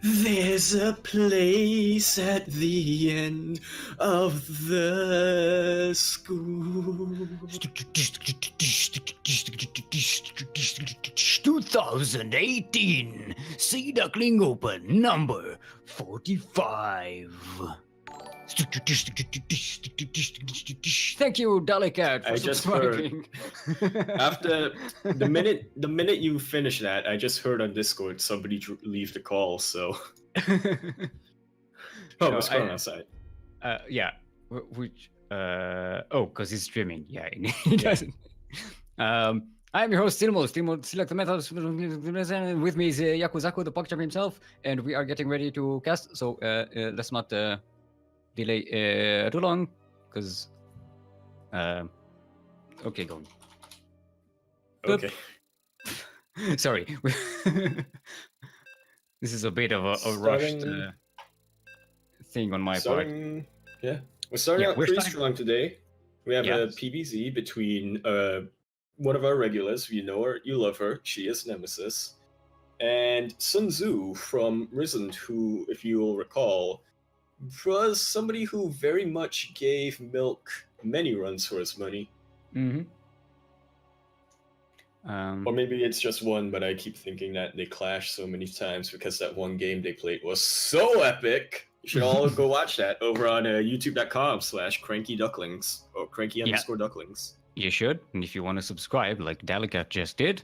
There's a place at the end of the school. 2018 Sea Duckling Open number 45. Thank you, Dalicat, for I just heard subscribing. after the minute you finish that, I just heard on Discord somebody leave the call. So, No, what's going on outside? Yeah, which because he's streaming. Yeah, he doesn't. I'm your host, Steelmold. Select the methods. With me is Yakuzaku, the puck champ himself, and we are getting ready to cast. So let's not delay too long, because okay, go on. Okay. Sorry. This is a bit of a rushed thing on my part. Yeah, we're starting out pretty strong today. We have Yes. a PVZ between one of our regulars. You know her, you love her. She is Nemesis. And Sun Tzu from Risen, who, if you will recall, was somebody who very much gave Milk many runs for his money. Mm-hmm. Or maybe it's just one, but I keep thinking that they clashed so many times because that one game they played was so epic. You should all go watch that over on youtube.com/CranKy Ducklings or CranKy_Ducklings. You should, and if you want to subscribe, like Dalicat just did,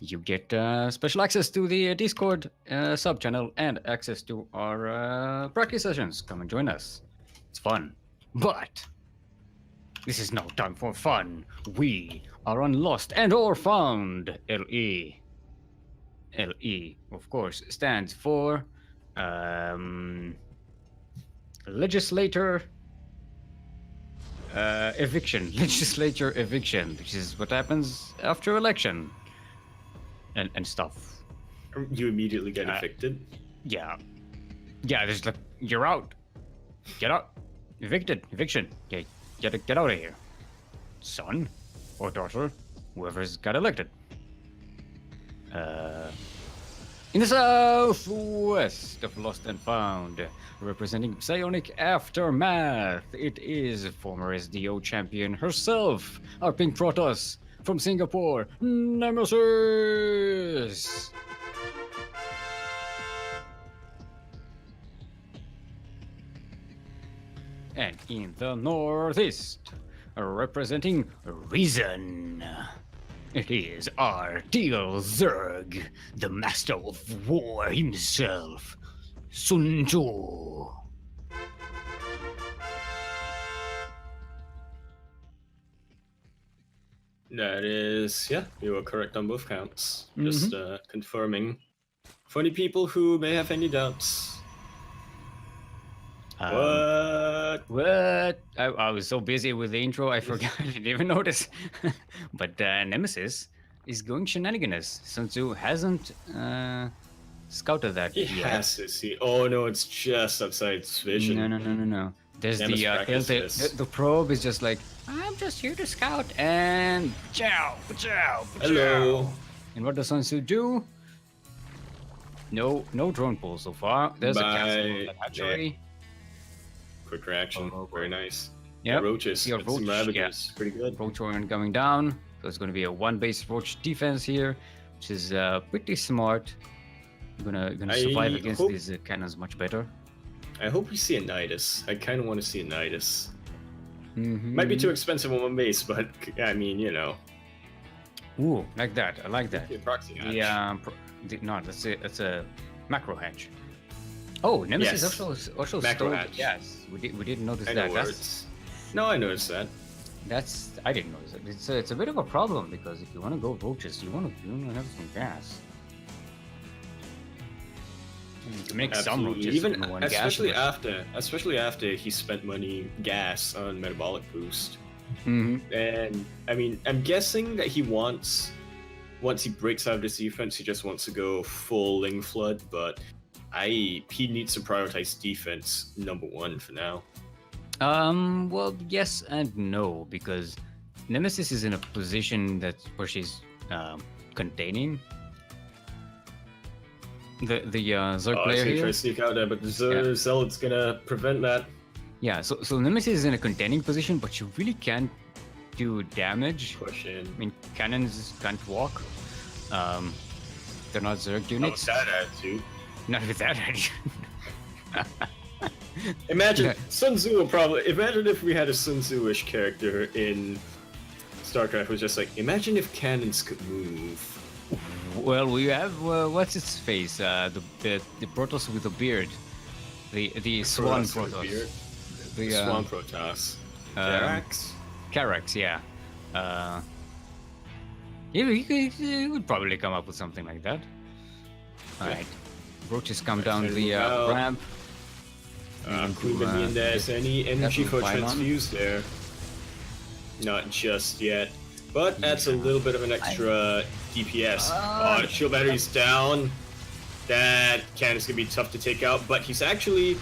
you get special access to the Discord sub channel and access to our practice sessions. Come and join us. It's fun. But this is no time for fun. We are on Lost and or Found. LE. LE, of course, stands for legislator eviction. Legislature eviction, which is what happens after election and stuff. You immediately get evicted? Yeah, there's like, you're out. Get out. Evicted. Eviction. Yeah, get out of here. Son or daughter, whoever's got elected. In the southwest of Lost and Found, representing Psionic Aftermath, it is former SDO champion herself, our Pink Protoss from Singapore, Nemesis! And in the northeast, representing Reason, it is our Teal Zerg, the master of war himself, Sun Tzu. That is, yeah, you were correct on both counts. Just confirming. For any people who may have any doubts. What? I was so busy with the intro, I forgot. I didn't even notice. But Nemesis is going shenanigans. Sun Tzu hasn't scouted that He yet. has to see. Oh no, it's just outside his vision. No. There's the probe is just like, I'm just here to scout, and chow. Hello. And what does Sun Tzu do? No drone pull so far. There's a castle at hatchery. Quick reaction. Very nice. Yeah. Roaches. Your Some roach, ravages. Pretty good. Roach Orion coming down. So it's going to be a one-base Roach defense here, which is pretty smart. Gonna survive against these cannons much better. I hope we see a Nidus. I kind of want to see a Nidus. Mm-hmm. Might be too expensive on one base, but I mean, you know. Ooh, like that. I like that. The proxy hatch. No, that's a macro hatch. Oh, Nemesis also stole hatch. Yes, we didn't notice that. No, I noticed that. I didn't notice it. It's a bit of a problem because if you want to go roaches, you want to have some gas. You can make some roaches even especially after he spent money gas on metabolic boost. Mm-hmm. And I mean, I'm guessing that he once he breaks out of this defense, he just wants to go full Ling Flood, but he needs to prioritize defense number one for now. Well, yes and no, because Nemesis is in a position where she's containing. the Zerg Oh, player he's gonna try here. to sneak out there, but the Zealot's gonna prevent that. Yeah, so Nemesis is in a contending position, but she really can't do damage. Push in. I mean, cannons can't walk. They're not Zerg How units. about that attitude? Not with that attitude. Imagine Sun Tzu will probably. Imagine if we had a Sun Tzu-ish character in StarCraft. Was just like, imagine if cannons could move. Well, we have what's its face? The Protoss with the beard, the Swan Protoss with a beard. Protoss. The Swan Protoss. Carax? Carax, yeah. He would probably come up with something like that. Alright. Roaches come down the ramp. Proving in there's any energy for pylon. transfuse there. Not just yet. But that's a little bit of an extra DPS. Oh, shield battery's down. That cannon's gonna be tough to take out, but he's actually.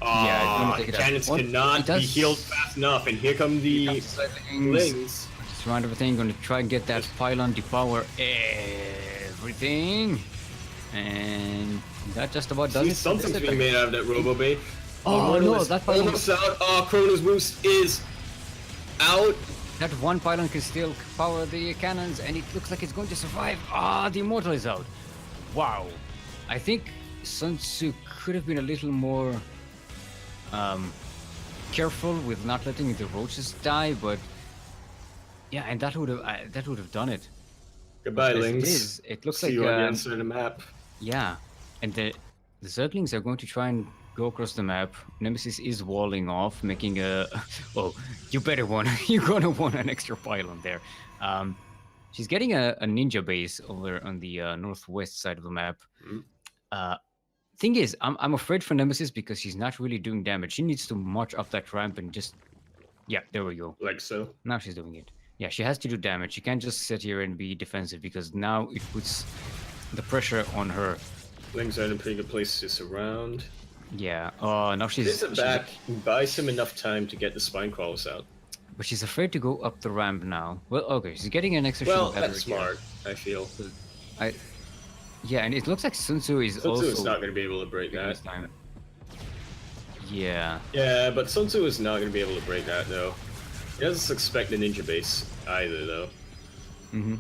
Cannons cannot be healed fast enough, and here come the Lings. Surround everything, gonna try and get that pylon, depower everything. And that just about does it. Something's being made out of that Robo Bay. Oh no, that pylon almost out. Oh, Chrono's boost is out. That one pylon can still power the cannons, and it looks like it's going to survive. Ah, the Immortal is out. Wow. I think Sun Tzu could have been a little more careful with not letting the roaches die, but yeah, and that would have done it. Goodbye, Lings. It looks See like you on the inside of the map. Yeah, and the Zerglings are going to try and go across the map. Nemesis is walling off, making a. Oh, you better want. You're gonna want an extra pylon there. She's getting a ninja base over on the northwest side of the map. Thing is, I'm afraid for Nemesis because she's not really doing damage. She needs to march up that ramp and just. Yeah, there we go. Like so. Now she's doing it. Yeah, she has to do damage. She can't just sit here and be defensive because now it puts the pressure on her. Lings are in a pretty good place to surround. Yeah. Oh, now she's back. Buys him enough time to get the spine crawlers out. But she's afraid to go up the ramp now. Well, okay, she's getting an extra Well, shield battery that's smart, I feel. Yeah, and it looks like Sun Tzu is also... Sun Tzu is not going to be able to break that. Time. Yeah. Yeah, but Sun Tzu is not going to be able to break that, though. He doesn't expect a ninja base either, though. Mm-hmm.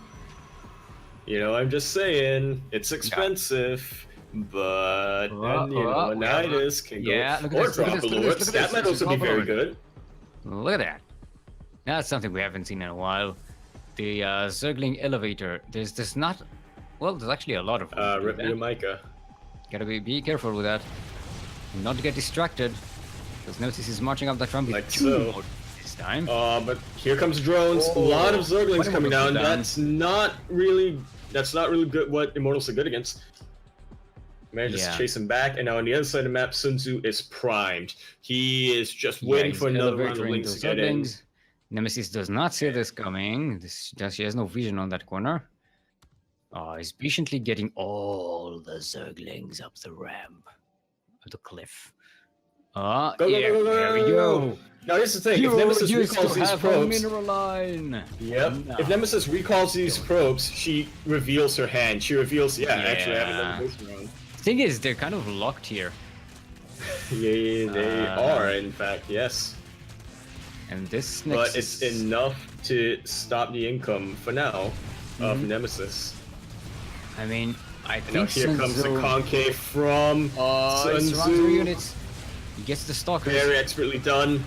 You know, I'm just saying, it's expensive. But Nidus can go or drop bullets. That might also be very good. Look at that. That's something we haven't seen in a while. The Zergling elevator. There's not. Well, there's actually a lot of. Rip me Micah. Gotta be careful with that. Not to get distracted. Because Nemesis is marching up that ramp like so. This time. But here comes drones. A lot of Zerglings coming down. That's not really good. What Immortals are good against. Man, just chase him back, and now on the other side of the map, Sun Tzu is primed. He is just waiting for another round of Lings to get in. Nemesis does not see this coming. She has no vision on that corner. He's patiently getting all the Zerglings up the ramp, up the cliff. Go, there we go. Now here's the thing: if Nemesis recalls these probes, Yep. No. If Nemesis recalls these probes, she reveals her hand. She reveals, actually, I have another boost round. Thing is, they're kind of locked here. Yeah, they are, in fact, yes. And this But it's enough to stop the income, for now, of Nemesis. I mean, I think now here comes the CranKy from Sun Tzu. Units. He gets the stalkers. Very expertly done.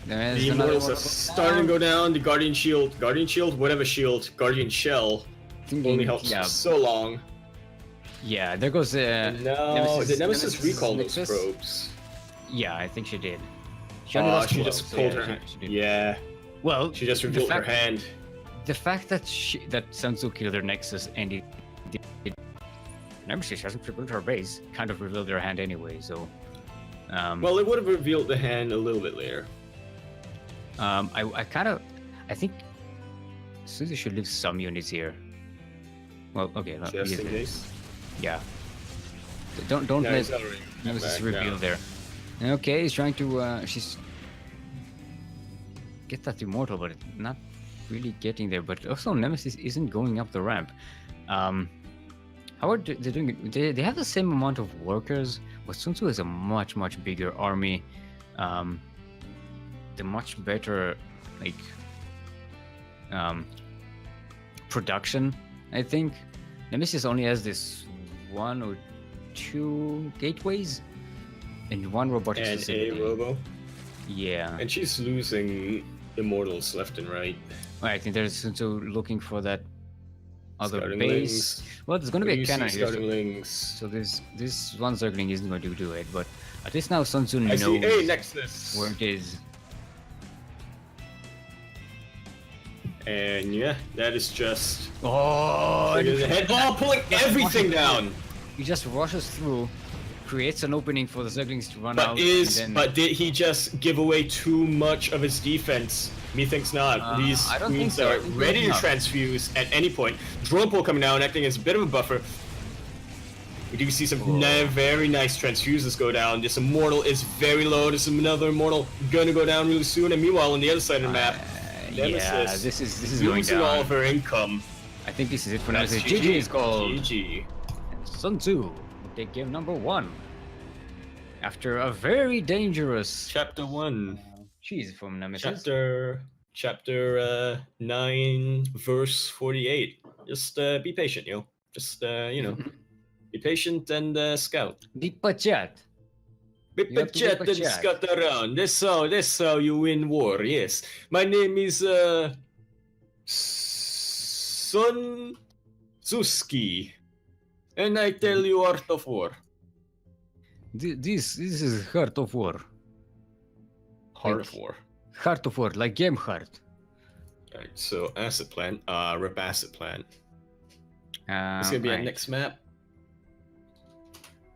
The Immortals are starting to go down. The Guardian Shield, whatever shield, Guardian Shell. Only helps for so long. Yeah, there goes the. No, did Nemesis recall those probes? Yeah, I think she did. She just pulled her hand. Yeah. Well, she just revealed her hand. The fact that Sun Tzu killed her Nexus and it Nemesis hasn't revealed her base, kind of revealed her hand anyway. So. Well, it would have revealed the hand a little bit later. I think Sun Tzu should leave some units here. Well, okay. Just in case. Yeah. Don't let Nemesis reveal there. Okay, he's trying to she's get that Immortal, but not really getting there. But also Nemesis isn't going up the ramp. How are they doing it? They have the same amount of workers, but Sun Tzu has a much bigger army. The much better like production, I think. Nemesis only has this 1 or 2 gateways and 1 robotic And facility. a robo. Yeah. And she's losing immortals left and right. I think there's Sun Tzu looking for that other Scouting base. lings. Well, there's going to be a You cannon see here. scouting lings. So this one circling isn't going to do it, but at least now Sun Tzu I knows see a Nexus. where it is. And yeah, that is just Oh, trigger the head. Oh, pulling everything down. He just rushes through, creates an opening for the Zerglings to run out. But did he just give away too much of his defense? Methinks not. These I don't think queens so. I are think ready to not. transfuse at any point. Drone pull coming down, acting as a bit of a buffer. We do see some very nice transfuses go down. This immortal is very low. This is another immortal gonna go down really soon. And meanwhile, on the other side of the map, Nemesis yeah, this is going losing down. all of her income. I think this is it for That's Nemesis. GG is called. GG. And Sun Tzu will take game number 1 after a very dangerous Chapter 1. cheese from Nemesis. Chapter 9, verse 48. Just be patient, yo. Just be patient and scout. Be pachat. Be You have to be patient and patient. scout around. That's how you win war. Yes. My name is Sun Tzuski, and I tell you art of war. This is Heart of War. Heart of war. Heart of War, like Game Heart. Alright, so asset plant, rip asset plant. It's It's gonna be our next map.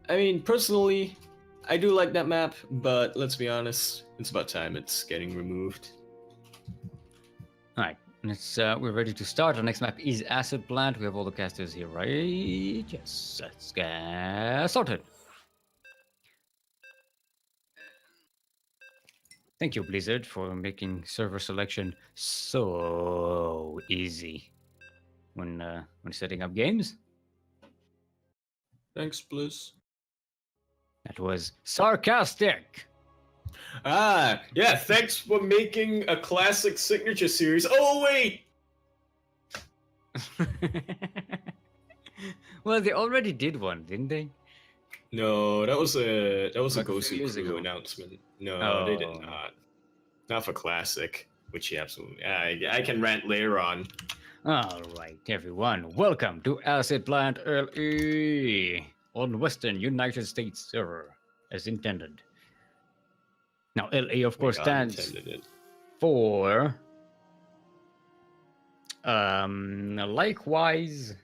I mean, personally, I do like that map, but let's be honest, it's about time it's getting removed. Alright, we're ready to start. Our next map is Acid Plant. We have all the casters here, right? Yes, let's get started. Thank you, Blizzard, for making server selection so easy when setting up games. Thanks, Blizz. That was sarcastic. Yeah, thanks for making a classic signature series. Oh, wait! Well, they already did one, didn't they? No, that was a Like Ghostly years Crew ago. announcement. No, they did Oh. not. Not for classic, which yeah, absolutely. I can rant later on. All right, everyone, welcome to Acid Plant LE on Western United States server, as intended. Now, LE, of course, God stands intended it. for likewise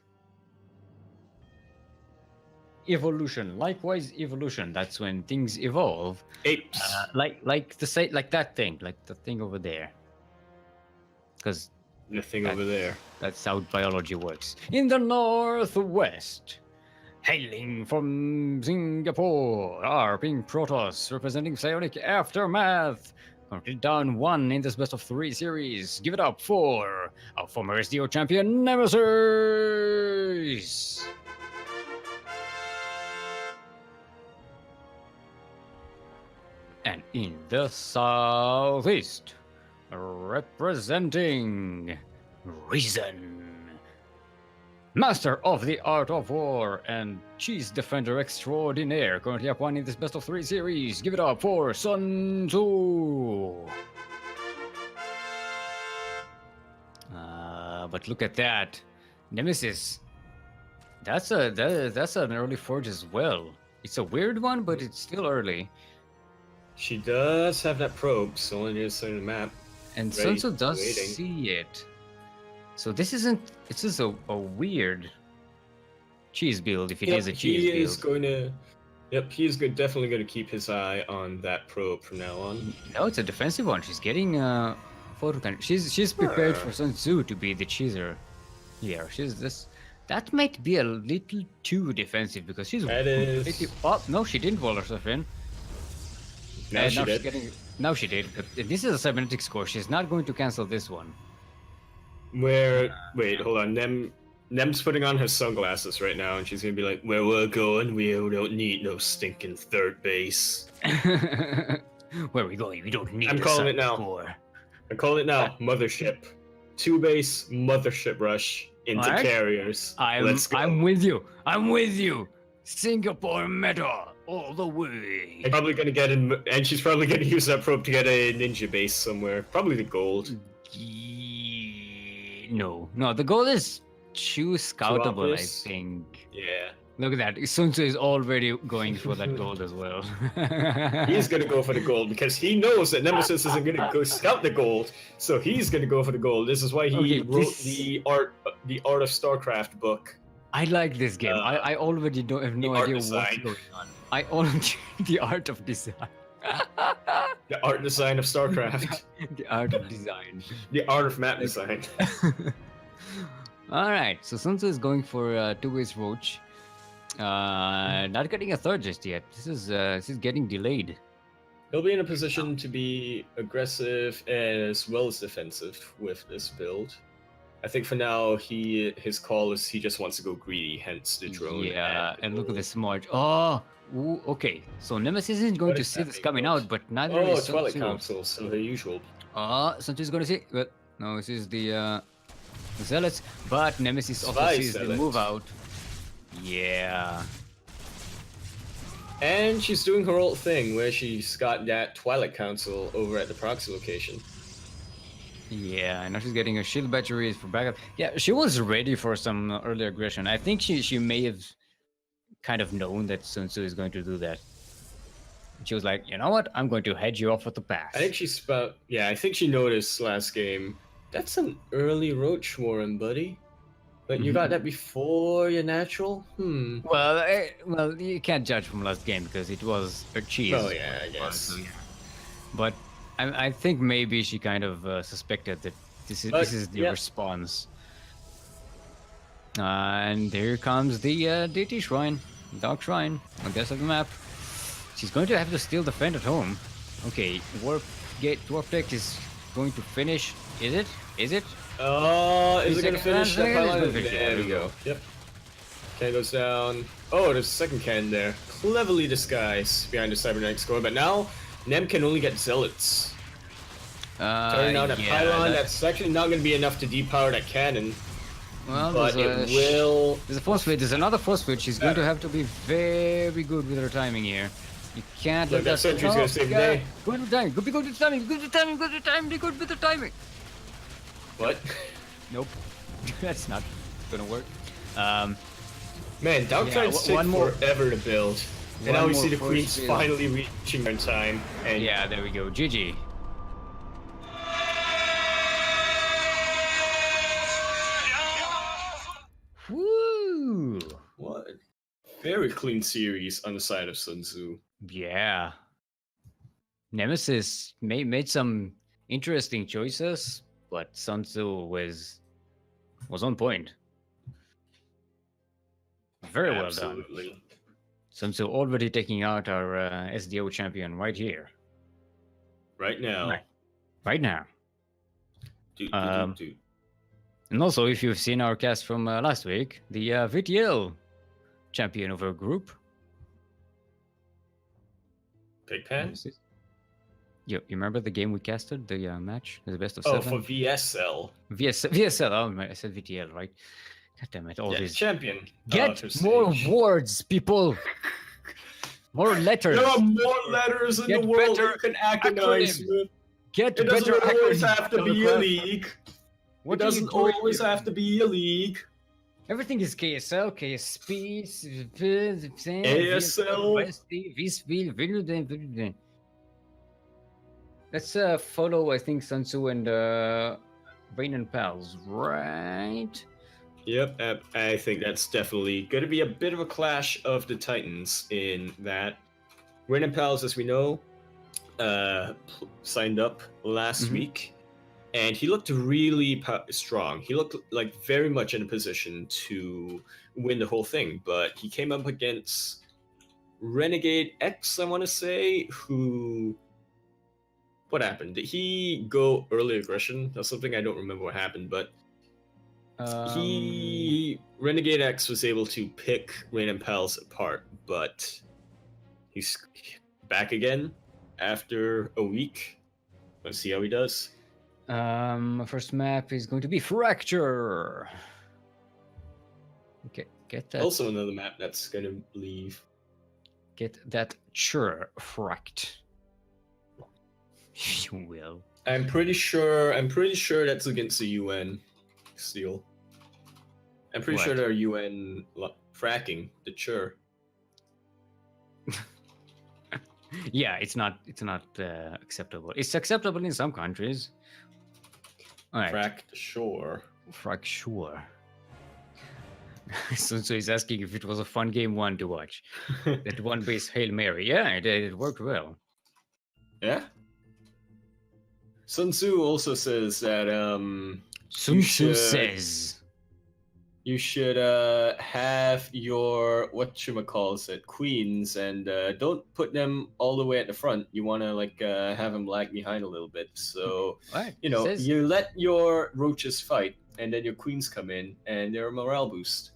evolution. Likewise evolution. That's when things evolve. Apes. Like that thing, like the thing over there. Because The thing over there. that's how biology works. In the northwest, hailing from Singapore, are Pink Protoss representing Psionic Aftermath. Currently down 1 in this best of 3 series. Give it up for our former SDO champion, Nemesis. And in the southeast, representing Reason, Master of the Art of War and Cheese Defender Extraordinaire, currently up 1 in this best of 3 series. Give it up for Sun Tzu. But look at that, Nemesis. That's an early forge as well. It's a weird one, but it's still early. She does have that probe, so only near the side of the map. And Ready, Sun Tzu does waiting. see it. So this isn't. It's just a weird cheese build if it is a cheese he build. is going to. Yep, he is definitely going to keep his eye on that probe from now on. No, it's a defensive one. She's getting photo. She's prepared for Sun Tzu to be the cheeser here. She's this. That might be a little too defensive because she's. That is- completely- Oh no, she didn't wall herself in. Now she she's did. Now she did. But this is a cybernetic score. She's not going to cancel this one. Wait, hold on. Nem's putting on her sunglasses right now, and she's gonna be like, "Where we're going, we don't need no stinking third base." Where are we going? We don't need I'm the calling sun it now. score. I'm calling it now. Mothership. 2-base mothership rush into Alright. carriers. Let's go. I'm with you. I'm with you. Singapore meta all the way. I'm probably gonna get in, and she's probably gonna use that probe to get a ninja base somewhere. Probably the gold. No, the goal is too scoutable, I obvious? think. Yeah. Look at that. Sun Tzu is already going for that gold as well. He's gonna go for the gold because he knows that Nemesis isn't gonna go scout the gold, so he's gonna go for the gold. This is why he wrote the art of StarCraft book. I like this game. I already don't have no idea what's design. going on. I already the art of design. The art design of StarCraft. The art of design. The art of map design. All right, so Sun Tzu is going for 2-base roach. Not getting a third just yet. This is getting delayed. He'll be in a position to be aggressive as well as defensive with this build. I think for now his call is he just wants to go greedy, hence the drone. Yeah, and look at the smart. Oh, ooh, okay. So Nemesis isn't going to see this coming out, but neither is Sun Twilight Tzu. Council, so the usual. Sun Tzu is going to see. But no, this is the Zealots. But Nemesis also Spy sees the Zealots. move out. Yeah. And she's doing her old thing where she's got that Twilight Council over at the proxy location. Yeah, I know she's getting her shield batteries for backup. Yeah, she was ready for some early aggression. I think she may have kind of known that Sun Tzu is going to do that. She was like, you know what? I'm going to head you off at the pass. I think I think she noticed last game. That's an early Roach Warren, buddy. But you got that before your natural? Well, you can't judge from last game because it was a cheese. Oh yeah, I guess. But I think maybe she kind of suspected that this is the response. And here comes the deity shrine, dark shrine. I guess of the map. She's going to have to still defend at home. Okay, warp deck is going to finish. Is it? Is it going to finish that pylon? There we go. Yep. Can goes down. Oh, there's a second cannon there. Cleverly disguised behind the Cybernetic score, but now Nem can only get Zealots. Turning out that pylon, that's actually not going to be enough to depower that cannon. Well, but it will. There's a force switch. There's another force switch. She's going to have to be very good with her timing here. You can't let that sentry's going to save the day. Go to the timing. Go to the timing. Go to the timing. Go to the timing. Be good with the timing. What? Nope. That's not gonna work. Man, Darktride's take forever to build. And now we see the Queens finally reaching her in time. And yeah, there we go. GG. Woo! What? Very clean series on the side of Sun Tzu. Yeah. Nemesis made some interesting choices, but Sun Tzu was on point. Very well done. Sun Tzu already taking out our SDO champion right here. Right now. Right now. And also, if you've seen our cast from last week, the VTL champion of our group. Big Pan? You remember the game we casted, the match, the best of 7? Oh, for VSL. VSL. Oh, I said VTL, right? God damn it! All these champion. Get more words, people. More letters. There are more letters in the world that you can agonize with. It doesn't always have to be a league. It doesn't always have to be a league. Everything is KSL, KSP, ASL. Let's follow, I think, Sun Tzu and Rain and Pals, right? Yep, I think that's definitely going to be a bit of a clash of the Titans in that. Rain and Pals, as we know, signed up last week, and he looked really strong. He looked like very much in a position to win the whole thing, but he came up against Renegade X, I want to say, who... What happened? Did he go early aggression? That's something I don't remember what happened, but Renegade X was able to pick Rain and Pals apart, but he's back again after a week. Let's see how he does. First map is going to be Fracture. Okay, get that. Also another map that's gonna leave. Get that fracked. You will. I'm pretty sure that's against the UN. Steel. I'm pretty sure they're UN fracking the chur. Yeah, it's not acceptable. It's acceptable in some countries. All right. Frack the shore. Frack shore. So he's asking if it was a fun game one to watch. That one base Hail Mary. Yeah, it worked well. Yeah. Sun Tzu also says that Sun Tzu says you should have your queens and don't put them all the way at the front. You want to have them lag behind a little bit. So you let your roaches fight, and then your queens come in, and they're a morale boost.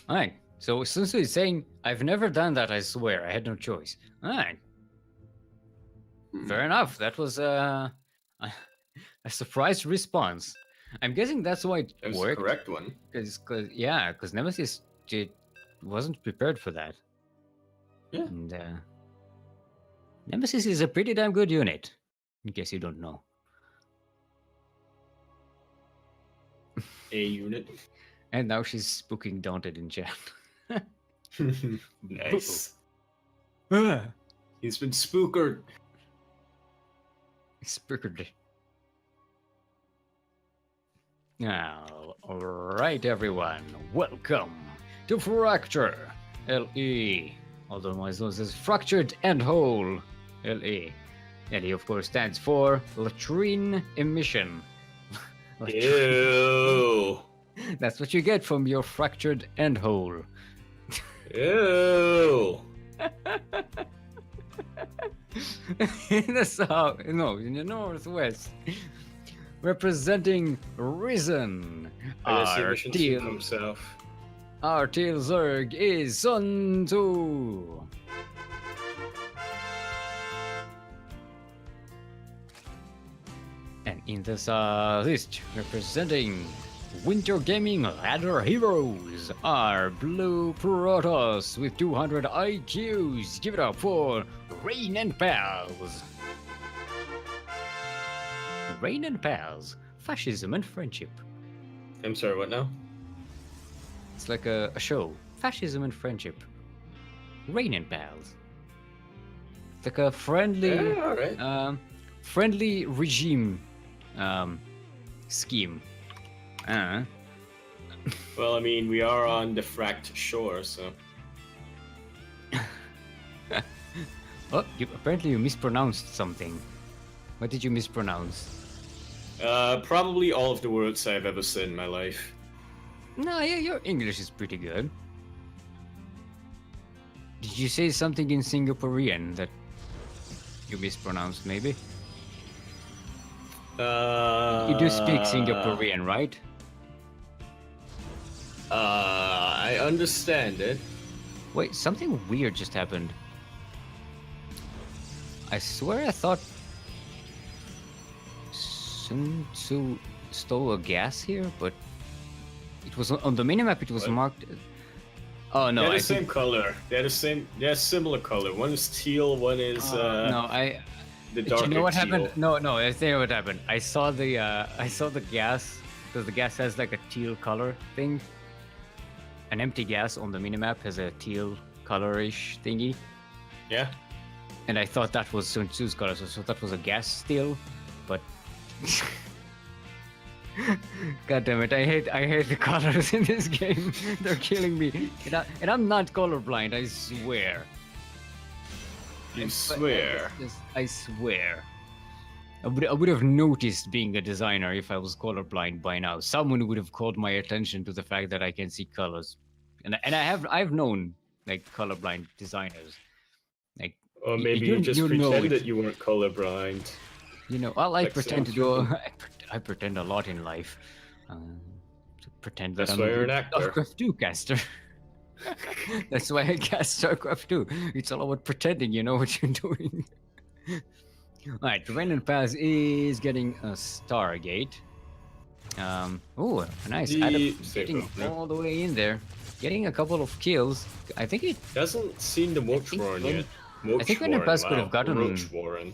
All right. So Sun Tzu is saying, I've never done that. I swear, I had no choice. All right. Fair enough. That was a surprise response. I'm guessing that's why it worked. The correct one. Because Nemesis wasn't prepared for that. Yeah. And Nemesis is a pretty damn good unit, in case you don't know. A unit. And now she's spooking Daunted in chat. Nice. He's been spookered. Spookered. Now, alright everyone, welcome to Fracture, LE, otherwise known as Fractured and Whole, LE. LE of course stands for Latrine Emission. Ew. That's what you get from your Fractured and Whole. Ew. In the south, no, in the northwest, representing Risen, our teal Zerg is Sun Tzu. And in the southeast, representing Winter Gaming Ladder Heroes are Blue Protoss with 200 IQs. Give it up for Rain and Pals. Rain and Pals, Fascism and Friendship. I'm sorry, what now? It's like a show. Fascism and Friendship. Rain and Pals. It's like a friendly, friendly regime scheme. Well, I mean, we are on the fracked shore, so. Oh, apparently you mispronounced something. What did you mispronounce? Probably all of the words I've ever said in my life. No, yeah, your English is pretty good. Did you say something in Singaporean that you mispronounced, maybe? You do speak Singaporean, right? I understand it. Wait, something weird just happened. I swear I thought Sun Tzu stole a gas here, but it was on the minimap. It was marked. Oh no! They're the same color. They're the same. They're similar color. One is teal. One is the darker you know what teal. happened? No. I tell you what happened. I saw the gas because the gas has like a teal color thing. An empty gas on the minimap has a teal colorish thingy. Yeah. And I thought that was Sun Tzu's color, so that was a gas steal, but God damn it! I hate the colors in this game. They're killing me, and I'm not colorblind. I swear. I swear. I swear. I would have noticed being a designer if I was colorblind by now. Someone would have called my attention to the fact that I can see colors, and I've known like colorblind designers. Like, or maybe you just pretended you weren't colorblind. You know, all I pretend to do. I pretend a lot in life. To pretend That's that why I'm you're a an actor. StarCraft 2 caster. That's why I cast StarCraft 2. It's all about pretending you know what you're doing. Alright, Random Pass is getting a Stargate. Oh, nice. Getting all the way in there. Getting a couple of kills. I think it hasn't seen the Moch Warren yet. I think Random Pass could have gotten Roach Warren.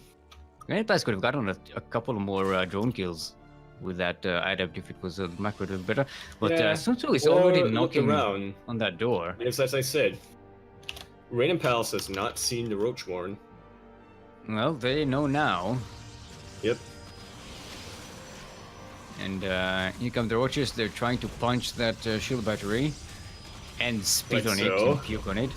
Random Pass could have gotten a couple more drone kills with that adept if it was a macro a little better. But Sun Tzu is already knocking around on that door. Yes, as I said, Rain and Palace has not seen the Roach Warren. Well, they know now. Yep. And here come the Roaches. They're trying to punch that shield battery and spit on it and puke on it.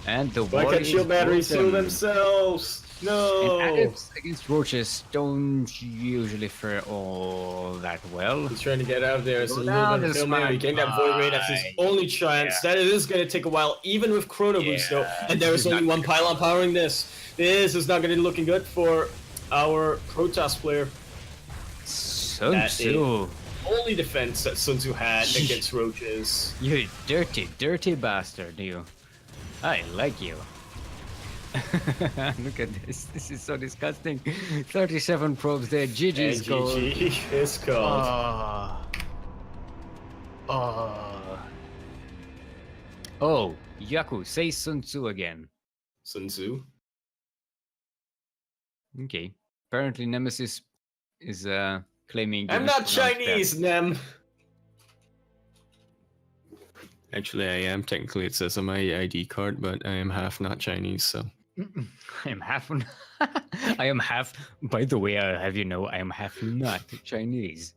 And the Why can't shield batteries heal themselves? No! And adepts against Roaches don't usually fare all that well. He's trying to get out of there. It's a little bit of Hail Mary. Getting that Void Ray, that's his only chance. Yeah. That it is going to take a while, even with Chrono Boost, though. And there is only one pylon powering this. This is not going to be looking good for our Protoss player. Sun Tzu. Only defense that Sun Tzu had against Roaches. You dirty, dirty bastard, you. I like you. Look at this. This is so disgusting. 37 probes there. GG's called. GG is called. Oh, Yaku, say Sun Tzu again. Sun Tzu? Okay. Apparently Nemesis is claiming... I'm not Chinese, Nem! Actually, I am. Technically, it says on my ID card, but I am half not Chinese, so... I am half... I am half... By the way, I'll have you know, I am half not Chinese.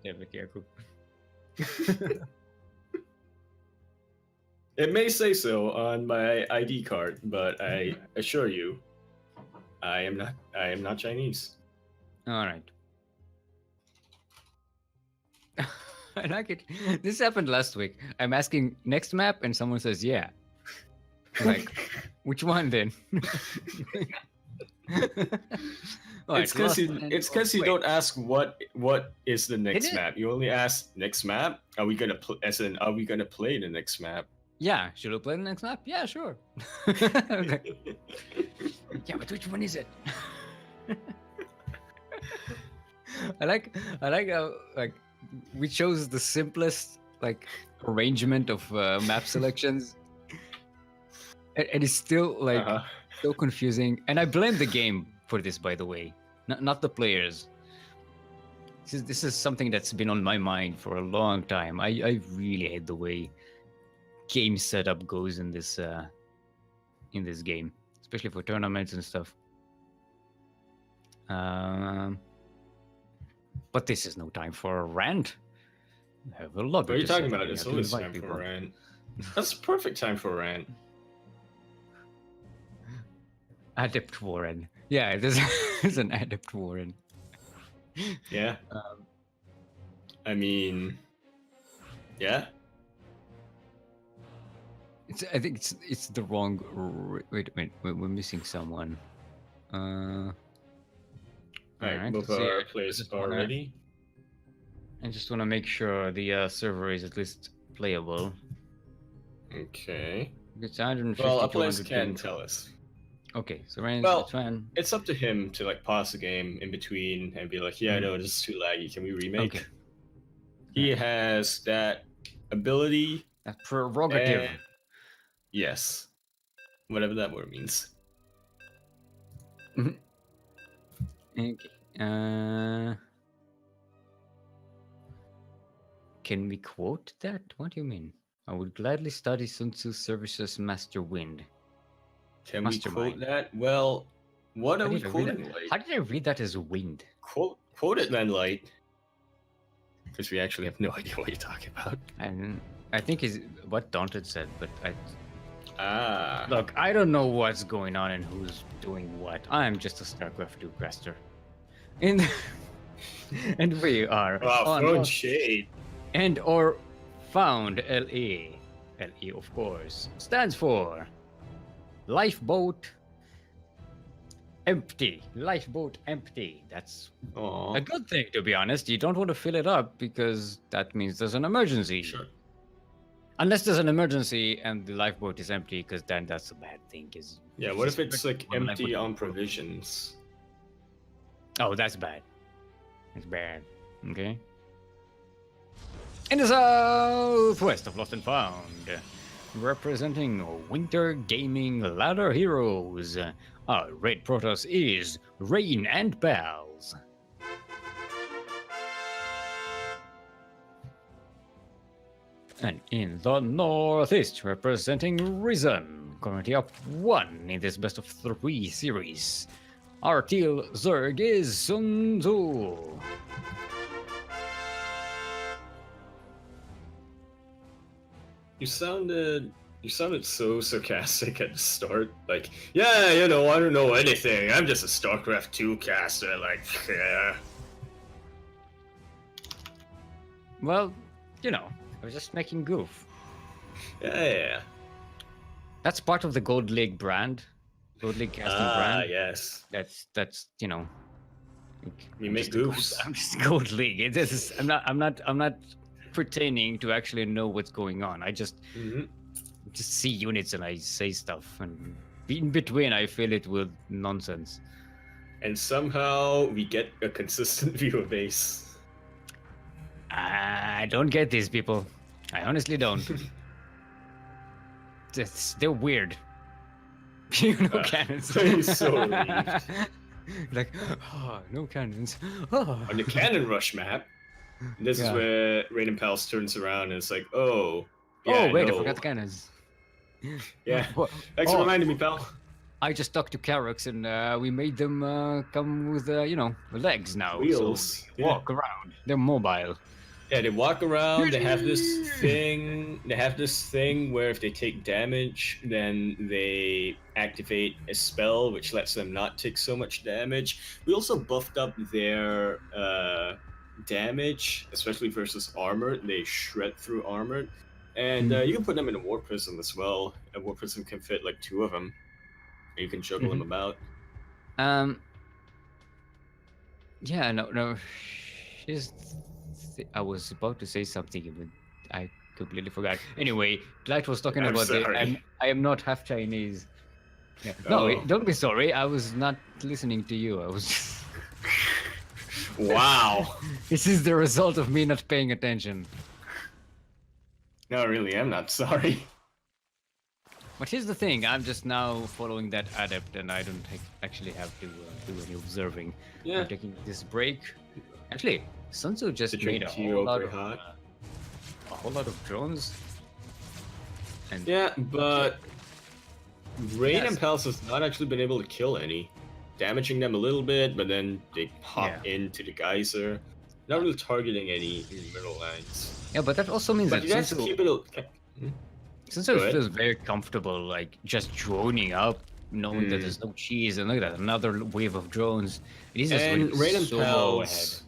Damn it, Yaku. It may say so on my ID card, but I assure you, I am not Chinese. All right. I like it. This happened last week. I'm asking next map, and someone says, "Yeah." Like, which one then? It's because you don't ask what is the next map. You only ask next map. Are we gonna are we gonna play the next map? Yeah, should we play the next map? Yeah, sure. Okay. Yeah, but which one is it? I like how we chose the simplest arrangement of map selections, and it's still so confusing. And I blame the game for this, by the way, not the players. This is something that's been on my mind for a long time. I really hate the way game setup goes in this game, especially for tournaments and stuff. But this is no time for a rant. I have a lot. What are you talking about? It's always time for a rant. That's the perfect time for a rant. Adept Warren. Yeah, this is an Adept Warren. Yeah. I mean, yeah. I think it's the wrong. Wait, we're missing someone. Alright, both our players are ready. I just want to make sure the server is at least playable. Okay. It's 150. Well, our players can tell us. Okay, so it's up to him to pause the game in between and be like, "Yeah, no, this is too laggy. Can we remake?" Okay. He has that ability. That prerogative. Yes. Whatever that word means. Okay. Can we quote that? What do you mean? I would gladly study Sun Tzu's services, Master Wind. Can we quote that? Well, what are we quoting? How did I read that as wind? Quote it then, Light. Because we actually have no idea what you're talking about. And I think is what Daunted said, but I... Look, I don't know what's going on and who's doing what. I'm just a StarCraft 2 caster. And we are throwing shade. And or found LE. LE, of course, stands for Lifeboat Empty. Lifeboat empty. That's Aw. a good thing, to be honest. You don't want to fill it up because that means there's an emergency. Sure. Unless there's an emergency and the lifeboat is empty, because then that's a bad thing. Yeah, what if it's like empty on provisions? Oh, that's bad. That's bad. Okay. In the southwest of Lost and Found, representing Winter Gaming Ladder Heroes, our raid Protoss is Rain and Bells. And in the northeast, representing Risen, currently up 1 in this best of 3 series, our teal Zerg is Sun Tzu. You sounded so sarcastic at the start. Like, yeah, you know, I don't know anything. I'm just a StarCraft 2 caster. Like, yeah. Well, you know, I was just making goof. Yeah. That's part of the Gold League brand. Gold League casting brand. Yes. That's you know. You make goofs. I'm just Gold League. I'm not pretending to actually know what's going on. I just see units and I say stuff, and in between I fill it with nonsense. And somehow we get a consistent viewer base. I don't get these people. I honestly don't. They're weird. No cannons. I'm so relieved. Like, oh, no cannons. Oh. On the Cannon Rush map, this is where Raiden Pals turns around and it's like, oh. Yeah, wait, no. I forgot the cannons. Yeah. Thanks for reminding me, pal. I just talked to Karox and we made them come with, legs now. Wheels. So they walk around. They're mobile. Yeah, they walk around. They have this thing. They have this thing where if they take damage, then they activate a spell, which lets them not take so much damage. We also buffed up their damage, especially versus armor. They shred through armor, and you can put them in a war prism as well. A war prism can fit like 2 of them. And you can juggle them about. Yeah, no. I was about to say something, but I completely forgot. Anyway, Light was talking about I am not half Chinese. Yeah. No, don't be sorry. I was not listening to you. I was. Wow. This is the result of me not paying attention. No, really, I'm not sorry. But here's the thing. I'm just now following that adept, and I don't actually have to do any observing. Yeah. I'm taking this break. Actually, Sun Tzu just made a whole lot of drones. And yeah, but Raiden Pals has not actually been able to kill any. Damaging them a little bit, but then they pop into the geyser. Not really targeting any middle lines. Yeah, but that also means that you guys keep it. Sun Tzu feels very comfortable, like just droning up, knowing that there's no cheese, and look at that, another wave of drones. It is just Raiden so Pals, ahead.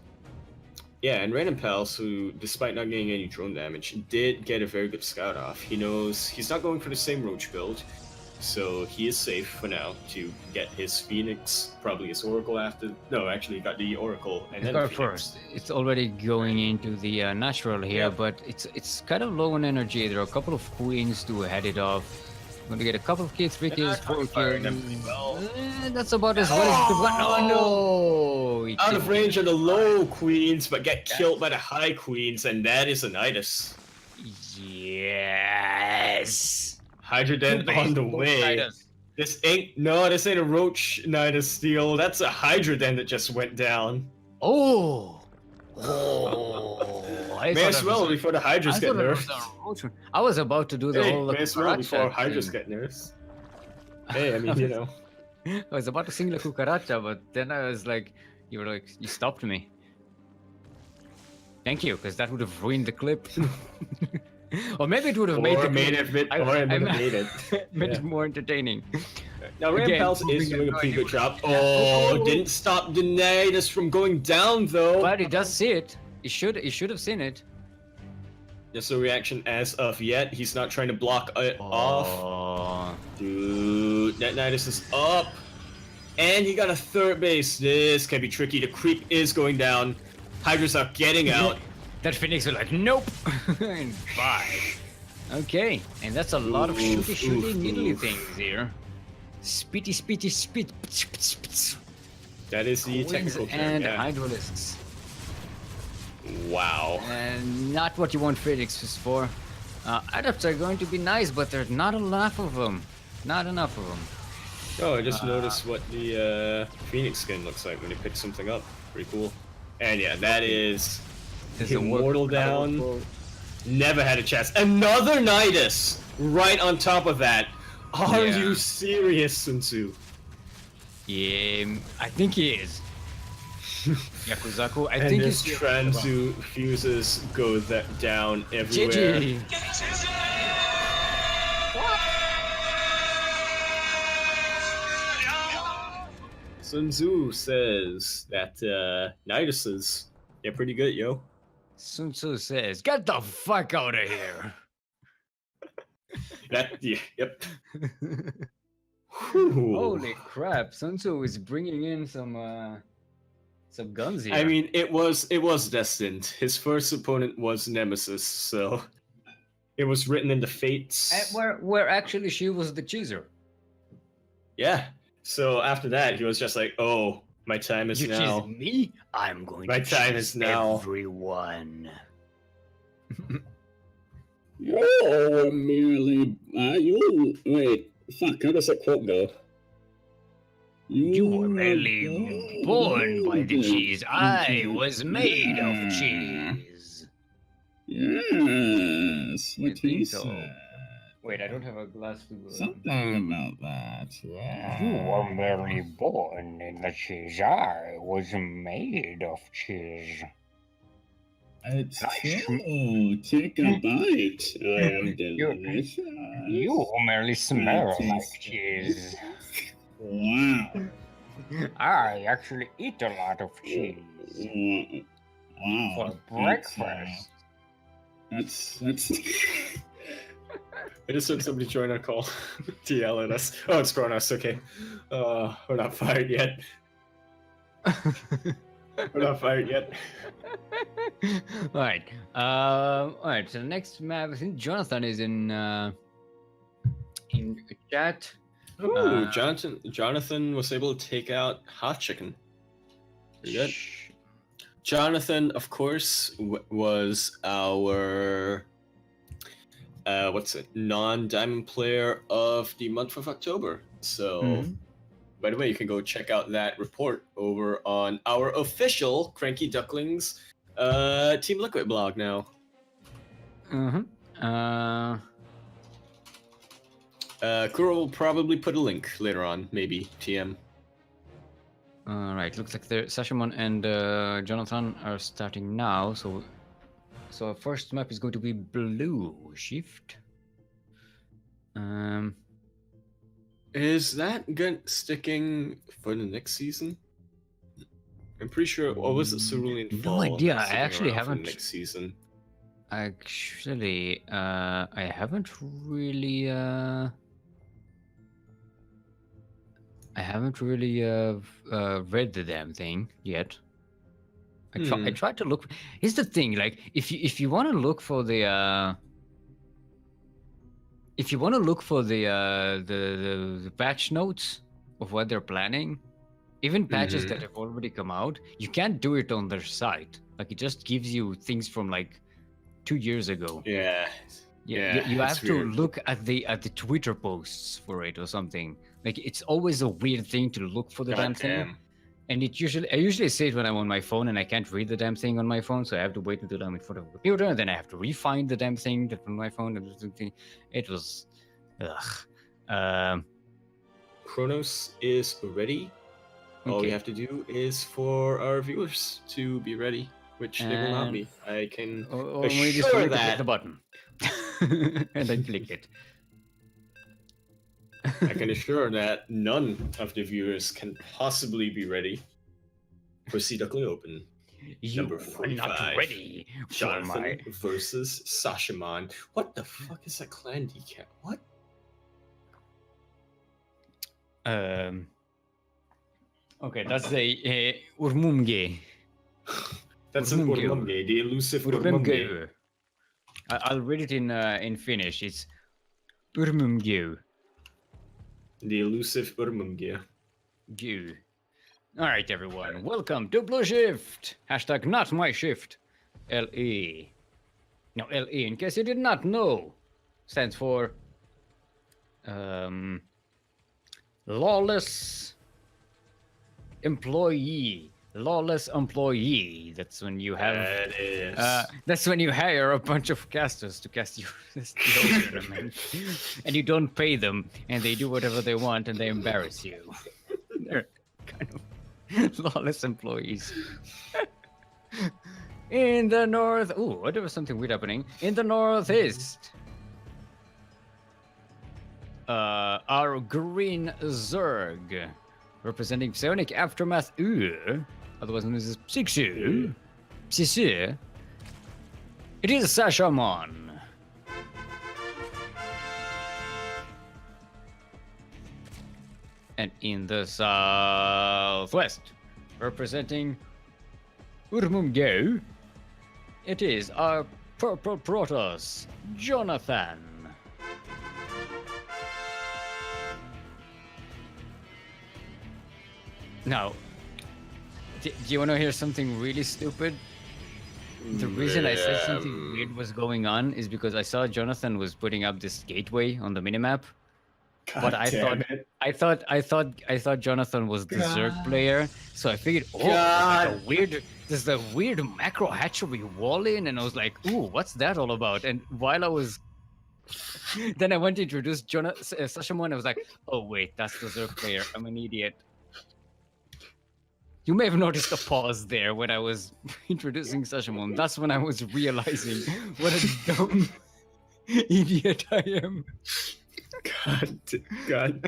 Yeah, and Raiden Pals, who, despite not getting any drone damage, did get a very good scout off. He knows he's not going for the same Roach build, so he is safe for now to get his Phoenix, probably his Oracle after. No, actually, he got the Oracle and then Phoenix. First. It's already going into the natural here, but it's kind of low on energy. There are a couple of queens to head it off. I'm going to get a couple of kills, 3 kills, 4 kills. That's about as well as the no! Out of range of the low queens, but get killed by the high queens, and that is a Nidus. Yes! Hydra Den on the way. This ain't a Roach Nidus steal. That's a Hydra Den that just went down. Oh! May as well before the Hydras get nerfed. I was about to do the whole. May as well before Hydras get nerfed. Hey, I mean, you know. I was about to sing La Cucaracha, but then I was like, you stopped me. Thank you, because that would have ruined the clip. Or maybe it would have made it more entertaining. Now, Raiden Pals is doing a pretty good job. Oh, didn't stop the Nidus from going down, though. But he does see it. He should have seen it. Just a reaction as of yet. He's not trying to block it off. Dude, that Nidus is up. And he got a third base. This can be tricky. The creep is going down. Hydra's are getting out. That Phoenix was like, nope. And bye. Okay, and that's a lot of shooty, needly things here. Spitty, spit. That is the technical term, and yeah. hydralisks. Wow. And not what you want Phoenixes for. Adepts are going to be nice, but there's not enough of them. Not enough of them. Oh, I just noticed what the Phoenix skin looks like when you pick something up. Pretty cool. And yeah, that is Immortal down. Never had a chance. Another Nidus right on top of that. Are you serious, Sun Tzu? Yeah, I think he is. Yakuzaku, I and think his he's Transu fuses go down everywhere. GG. Sun Tzu says that Niduses, they're pretty good, yo. Sun Tzu says, "Get the fuck out of here." Yep. Holy crap! Sun Tzu is bringing in some guns here. I mean, it was destined. His first opponent was Nemesis, so it was written in the fates. Where actually she was the chooser. Yeah. So after that, he was just like, "Oh, my time is now." Choose me? I'm going my to time choose is now. everyone. You're merely you wait. Fuck, how does that quote go? You were merely born by the cheese. I was made of cheese. Yes, what he so? said. Wait, I don't have a glass to go. Something about that, yeah. You were merely born in the cheese. I was made of cheese. It's true. Take a bite. I am delicious. You merely smell like cheese. Wow. I actually eat a lot of cheese. Wow. For breakfast. That's I just heard somebody join our call to yell at us. Oh, it's Kronos. Okay. We're not fired yet. We're not fired yet. Alright. Alright, so the next map, I think Jonathan is in chat. Ooh, Jonathan was able to take out Hot Chicken. Pretty good. Jonathan, of course, was our non-diamond player of the month of October. So, by the way, you can go check out that report over on our official CranKy Ducklings Team Liquid blog now. Kuro will probably put a link later on, maybe TM. Alright, looks like the Sashamon and Jonathan are starting now, so our first map is going to be Blue Shift. Is that gun sticking for the next season? I'm pretty sure. Or was it Cerulean Fall? No idea. I sticking actually around for haven't. next season. Actually, I haven't really. I haven't really read the damn thing yet. I tried to look. Here's the thing: like, if you want to look for the the patch notes of what they're planning, even patches that have already come out, you can't do it on their site. Like, it just gives you things from like 2 years ago. Yeah. You have to look at the Twitter posts for it or something. Like, it's always a weird thing to look for the damn thing. And I usually say it when I'm on my phone and I can't read the damn thing on my phone, so I have to wait until I'm in front of a computer, and then I have to re-find the damn thing that's on my phone. It was, Kronos is ready. All we have to do is for our viewers to be ready, which they will not be. I can assure that. Click the button, and then click it. I can assure that none of the viewers can possibly be ready for Sea Duckling Open. You Number are not 45. ready for Jonathan versus Sashamon. What the fuck is that clan decap? What? Okay, that's a Urmumge. That's an Urmumge. Urmumge, the elusive Urmumge. Urmumge. I'll read it in Finnish. It's Urmumge. The elusive Urmumge. Gu. All right, everyone. Welcome to Blue Shift. Hashtag not my shift. LE. Now, LE, in case you did not know, stands for lawless employee. Lawless employee. That's when you have. That is. That's when you hire a bunch of casters to cast your tournament, and you don't pay them, and they do whatever they want, and they embarrass you. They're kind of lawless employees. In the north, there was something weird happening. In the northeast, our green Zerg, representing Psionic Aftermath, otherwise known as Psixu. It is Sashamon. And in the southwest, representing Urmumgeu, it is our purple Protoss, Jonathan. Now, do you want to hear something really stupid? The reason I said something weird was going on is because I saw Jonathan was putting up this gateway on the minimap. But I thought Jonathan was the Zerg player, so I figured, there's a weird macro hatchery wall in, and I was like, ooh, what's that all about? And while I was, then I went to introduce Sashamon, I was like, oh wait, that's the Zerg player. I'm an idiot. You may have noticed a pause there when I was introducing Sashamon. That's when I was realizing what a dumb idiot I am. God.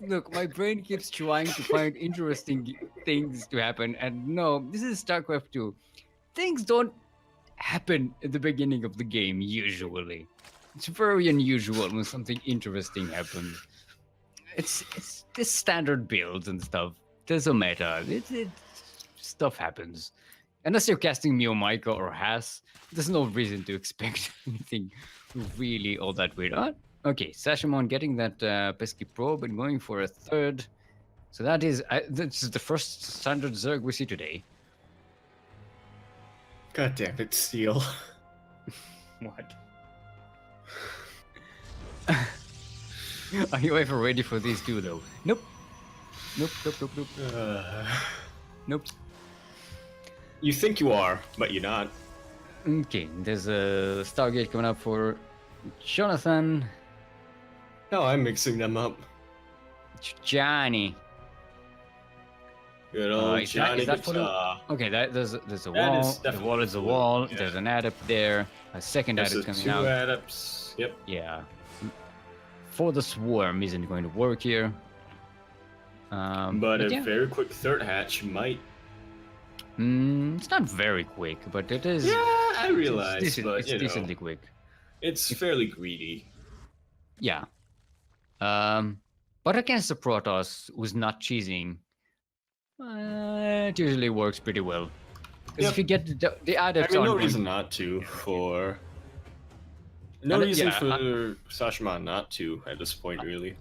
Look, my brain keeps trying to find interesting things to happen, and no, this is StarCraft 2. Things don't happen at the beginning of the game, usually. It's very unusual when something interesting happens. It's this standard builds and stuff. Doesn't matter. Stuff happens. Unless you're casting Mio Micah or Haas, there's no reason to expect anything really all that weird. Okay, Sashamon getting that pesky probe and going for a third. So that's the first standard Zerg we see today. God damn it, Steel. What? Are you ever ready for these two, though? Nope. Nope. You think you are, but you're not. Okay, there's a Stargate coming up for Jonathan. No, I'm mixing them up. Johnny. Good old Johnny is that for Guitar. Okay, there's a wall. The wall is a wall. Yeah. There's an adept there. A second There's adept the coming two out. adepts. Yep. Yeah. For the swarm isn't going to work here. But a yeah. very quick third hatch might. It's not very quick, but it is. Yeah, I realize, it's decently quick. It's fairly greedy. Yeah. But against the Protoss who's not cheesing, it usually works pretty well. Because if you get the adepts I mean, on no reason not to for. No reason for Sashman not to at this point, really.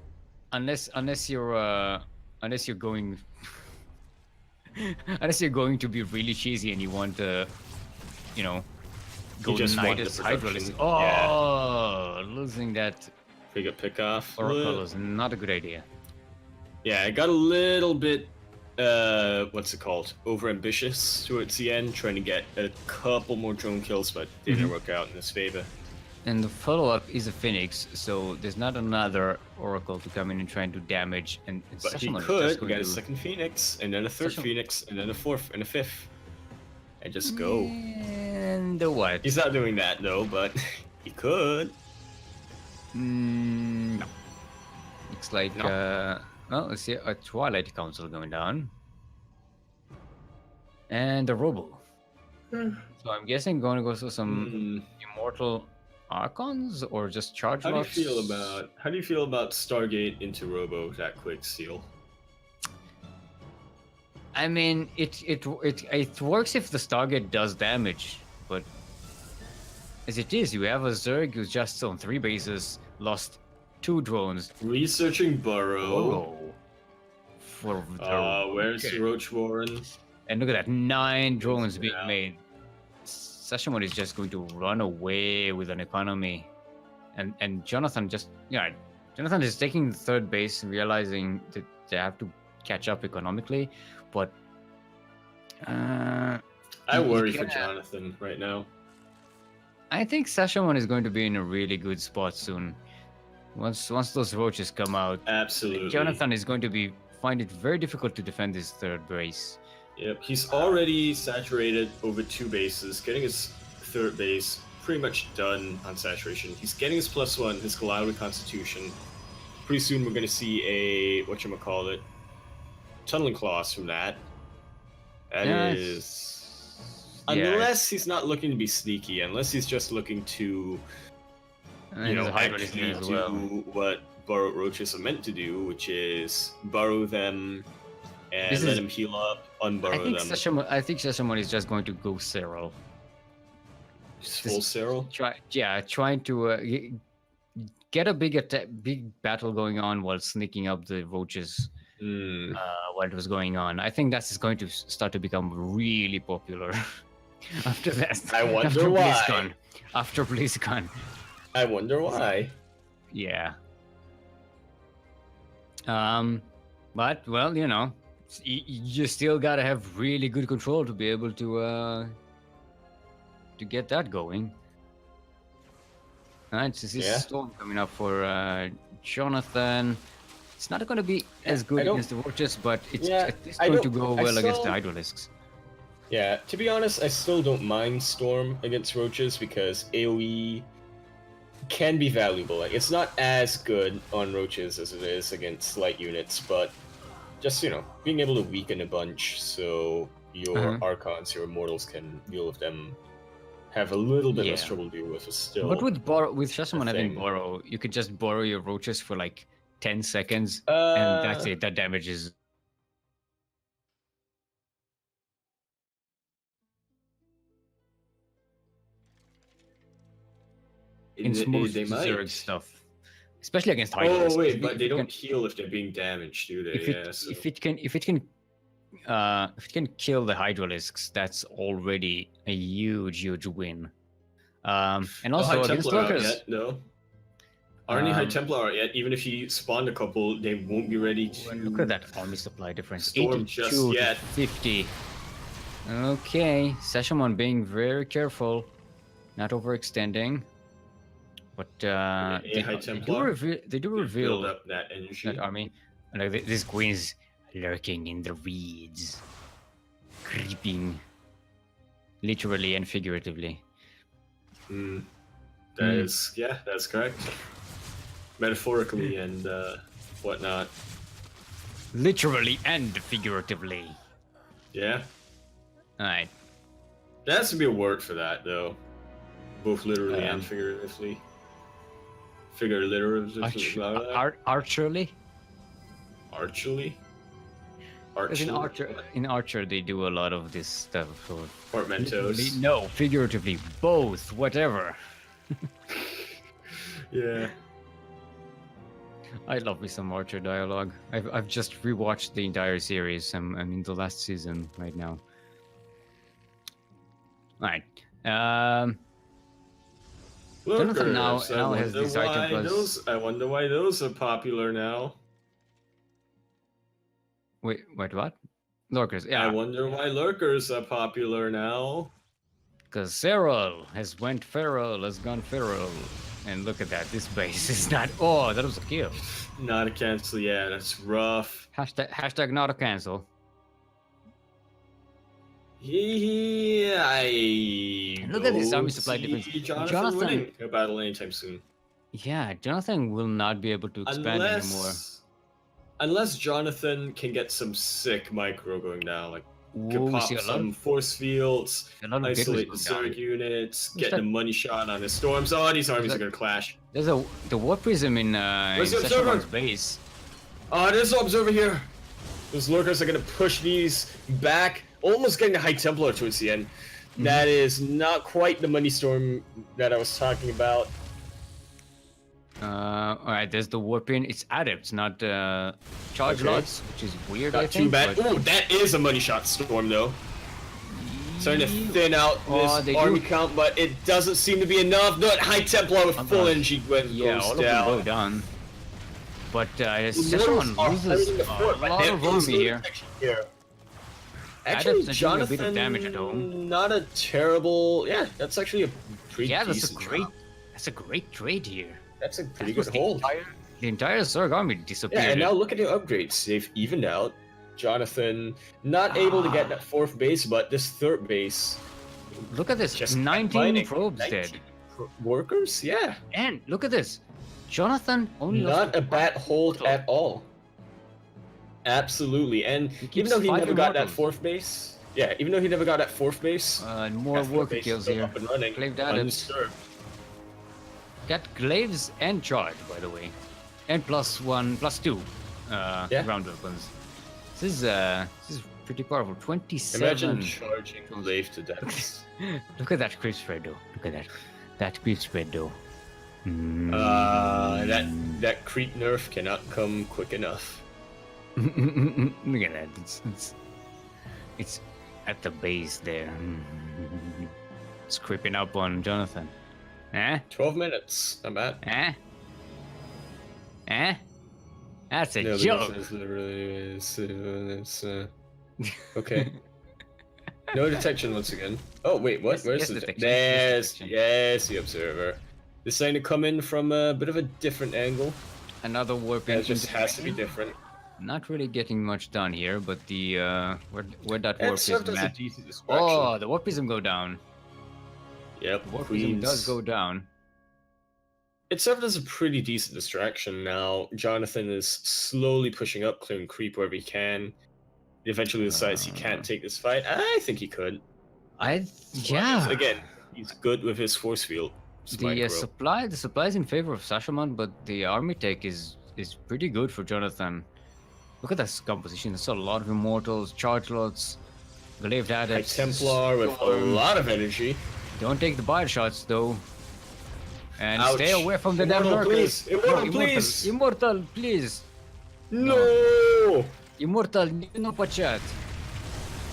Unless you're going unless you're going to be really cheesy and you want to, go Nidus Hydralis. Oh, losing that Pick off. Oracle is not a good idea. Yeah, I got a little bit, what's it called? Overambitious towards the end, trying to get a couple more drone kills, but didn't work out in his favor. And the follow-up is a Phoenix, so there's not another Oracle to come in and try and do damage. And But he could get a second Phoenix, and then a third Phoenix, and then a fourth, and a fifth. And just go. And the what? He's not doing that, though, but he could. No. Looks like, well, let's see, a Twilight Council going down. And a Robo. So I'm guessing going to go for some Immortal Archons or just charge How do you rocks? feel about Stargate into Robo that quick, Steel? I mean, it works if the Stargate does damage, but as it is, you have a Zerg who's just on 3 bases, lost 2 drones. Researching Burrow. For Where's okay. Roach Warren? And look at that, 9 drones being Yeah. made. Sashimon is just going to run away with an economy, and Jonathan Jonathan is taking the 3rd base and realizing that they have to catch up economically, but I worry for Jonathan right now. I think Sashimon is going to be in a really good spot soon. Once those roaches come out, Absolutely. Jonathan is going to find it very difficult to defend his 3rd base. Yep, he's already saturated over 2 bases, getting his 3rd base pretty much done on saturation. He's getting his +1, his Galawi Constitution. Pretty soon we're going to see a, whatchamacallit, Tunneling Claws from that. That is... Unless he's not looking to be sneaky, unless he's just looking to, actually do what Burrow Roaches are meant to do, which is burrow them and let him heal up, unburrow them. I think Sashimon is just going to go Cyril. Just full Cyril? Trying to get a big battle going on while sneaking up the roaches while it was going on. I think that's going to start to become really popular after that. I wonder why. After BlizzCon. I wonder why. Yeah. But, well, you still gotta have really good control to be able to get that going. Alright, so this is Storm coming up for Jonathan. It's not going to be as good against the Roaches, but it's going to go well against the Hydralisks. Yeah, to be honest, I still don't mind Storm against Roaches because AoE can be valuable. Like, it's not as good on Roaches as it is against light units, but just, being able to weaken a bunch so your Archons, your Immortals can deal with them, have a little bit less trouble to deal with is still. But with Shashamon having Borrow, you could just borrow your Roaches for like 10 seconds, and that's it. That damage is. In most Zerg stuff. Especially against Hydralisks. Oh wait, but they don't heal if they're being damaged, do they? If it can kill the Hydralisks, that's already a huge win. And also against Lurkers. No. Aren't High Templar yet? Even if he spawned a couple, they won't be ready to. Look at that army supply difference. Storm 82 just to 50. Okay, Sashimon being very careful, not overextending. But they do reveal up that energy. That army. Like this queen's lurking in the reeds, creeping, literally and figuratively. That's correct. Metaphorically and whatnot. Literally and figuratively. Yeah. Alright. There has to be a word for that, though. Both literally and figuratively. Archerly? Archerly? In Archer, they do a lot of this stuff. So portmanteaus. No, figuratively, both, whatever. Yeah. I love me some Archer dialogue. I've just rewatched the entire series. I'm in the last season right now. Alright. Jonathan now has this item plus. I wonder why those are popular now. Wait, what? Lurkers, yeah. I wonder why Lurkers are popular now. Because Cyril has gone feral. And look at that, this base is not... Oh, that was a kill. Not a cancel, yeah, that's rough. Hashtag not a cancel. Yeah, look at this army supply difference. Jonathan winning a battle anytime soon. Yeah, Jonathan will not be able to expand anymore. Unless Jonathan can get some sick micro going down, like Could Ooh, pop see a lot some of, force fields, a lot of isolate the Gators going down. Zerg units, Who's get that? the money shot on the storms. Oh, these armies that? are gonna clash. There's the War Prism in Where's the observer? Session's base. Oh, there's an observer here. Those lurkers are gonna push these back, almost getting the High Templar towards the end. That is not quite the money storm that I was talking about. Alright, there's the Warpin. It's Adepts, not Charge Okay. Lots, which is weird, I Not think. too bad. but- Oh, that is a money shot storm though. Starting to thin out Oh, this they army do. count, but it doesn't seem to be enough. The High Templar with full energy when Yeah, goes all of them down. go down. But The Session Immortals are loses holding the a fort, but lot there of is army no here. protection here. Adepts Actually, are doing a Jonathan, bit of damage at home. not a terrible. Yeah, that's actually a pretty Yeah, that's a decent great, job. that's a great trade here. That's a pretty That was good hold. The entire Zerg army disappeared. Yeah, and now look at the upgrades. They've evened out. Jonathan not able to get that fourth base, but this third base. Look at this, Just 19 combining probes 19 dead. Workers? Yeah. And look at this, Jonathan only Not lost a bad hold total. at all. Absolutely. And He even keeps though he 5 never got that immortals. fourth base, yeah, even though he never got that fourth base, more that fourth worker base kills is still here. up and running, Claved Adepts. undisturbed. Got Glaives and Charge, by the way, and +1, +2 Yeah. ground weapons. This is pretty powerful. 27. Imagine charging Glaive to death. Look at that creep spread though. Look at that creep spread though. That creep nerf cannot come quick enough. Look at that. It's at the base there. It's creeping up on Jonathan. 12 minutes. I'm at. That's a No, the joke. difference literally is, okay. No detection once again. Oh wait, what? Yes, Where's yes, the detection, There's detection. yes, the observer. They're starting to come in from a bit of a different angle. Another warping. It just has to be different. Not really getting much done here, but the where that warp It served is as a at. decent distraction. Oh, the warpism go down. Yep, The warpism Queens. does go down. It served as a pretty decent distraction. Now Jonathan is slowly pushing up, clearing creep wherever he can. He eventually decides he can't take this fight. I think he could. Yeah. Again, he's good with his force field. Spike row. The supply is in favor of Sashaman, but the army take is pretty good for Jonathan. Look at this composition. There's a lot of immortals, charge lots, Glaive High Adepts. Templar with a lot of energy. Don't take the bite shots though. And Ouch. stay away from the Immortal, damn please. lurkers. Immortal, No, please. Immortal, please. No! Immortal, no chat.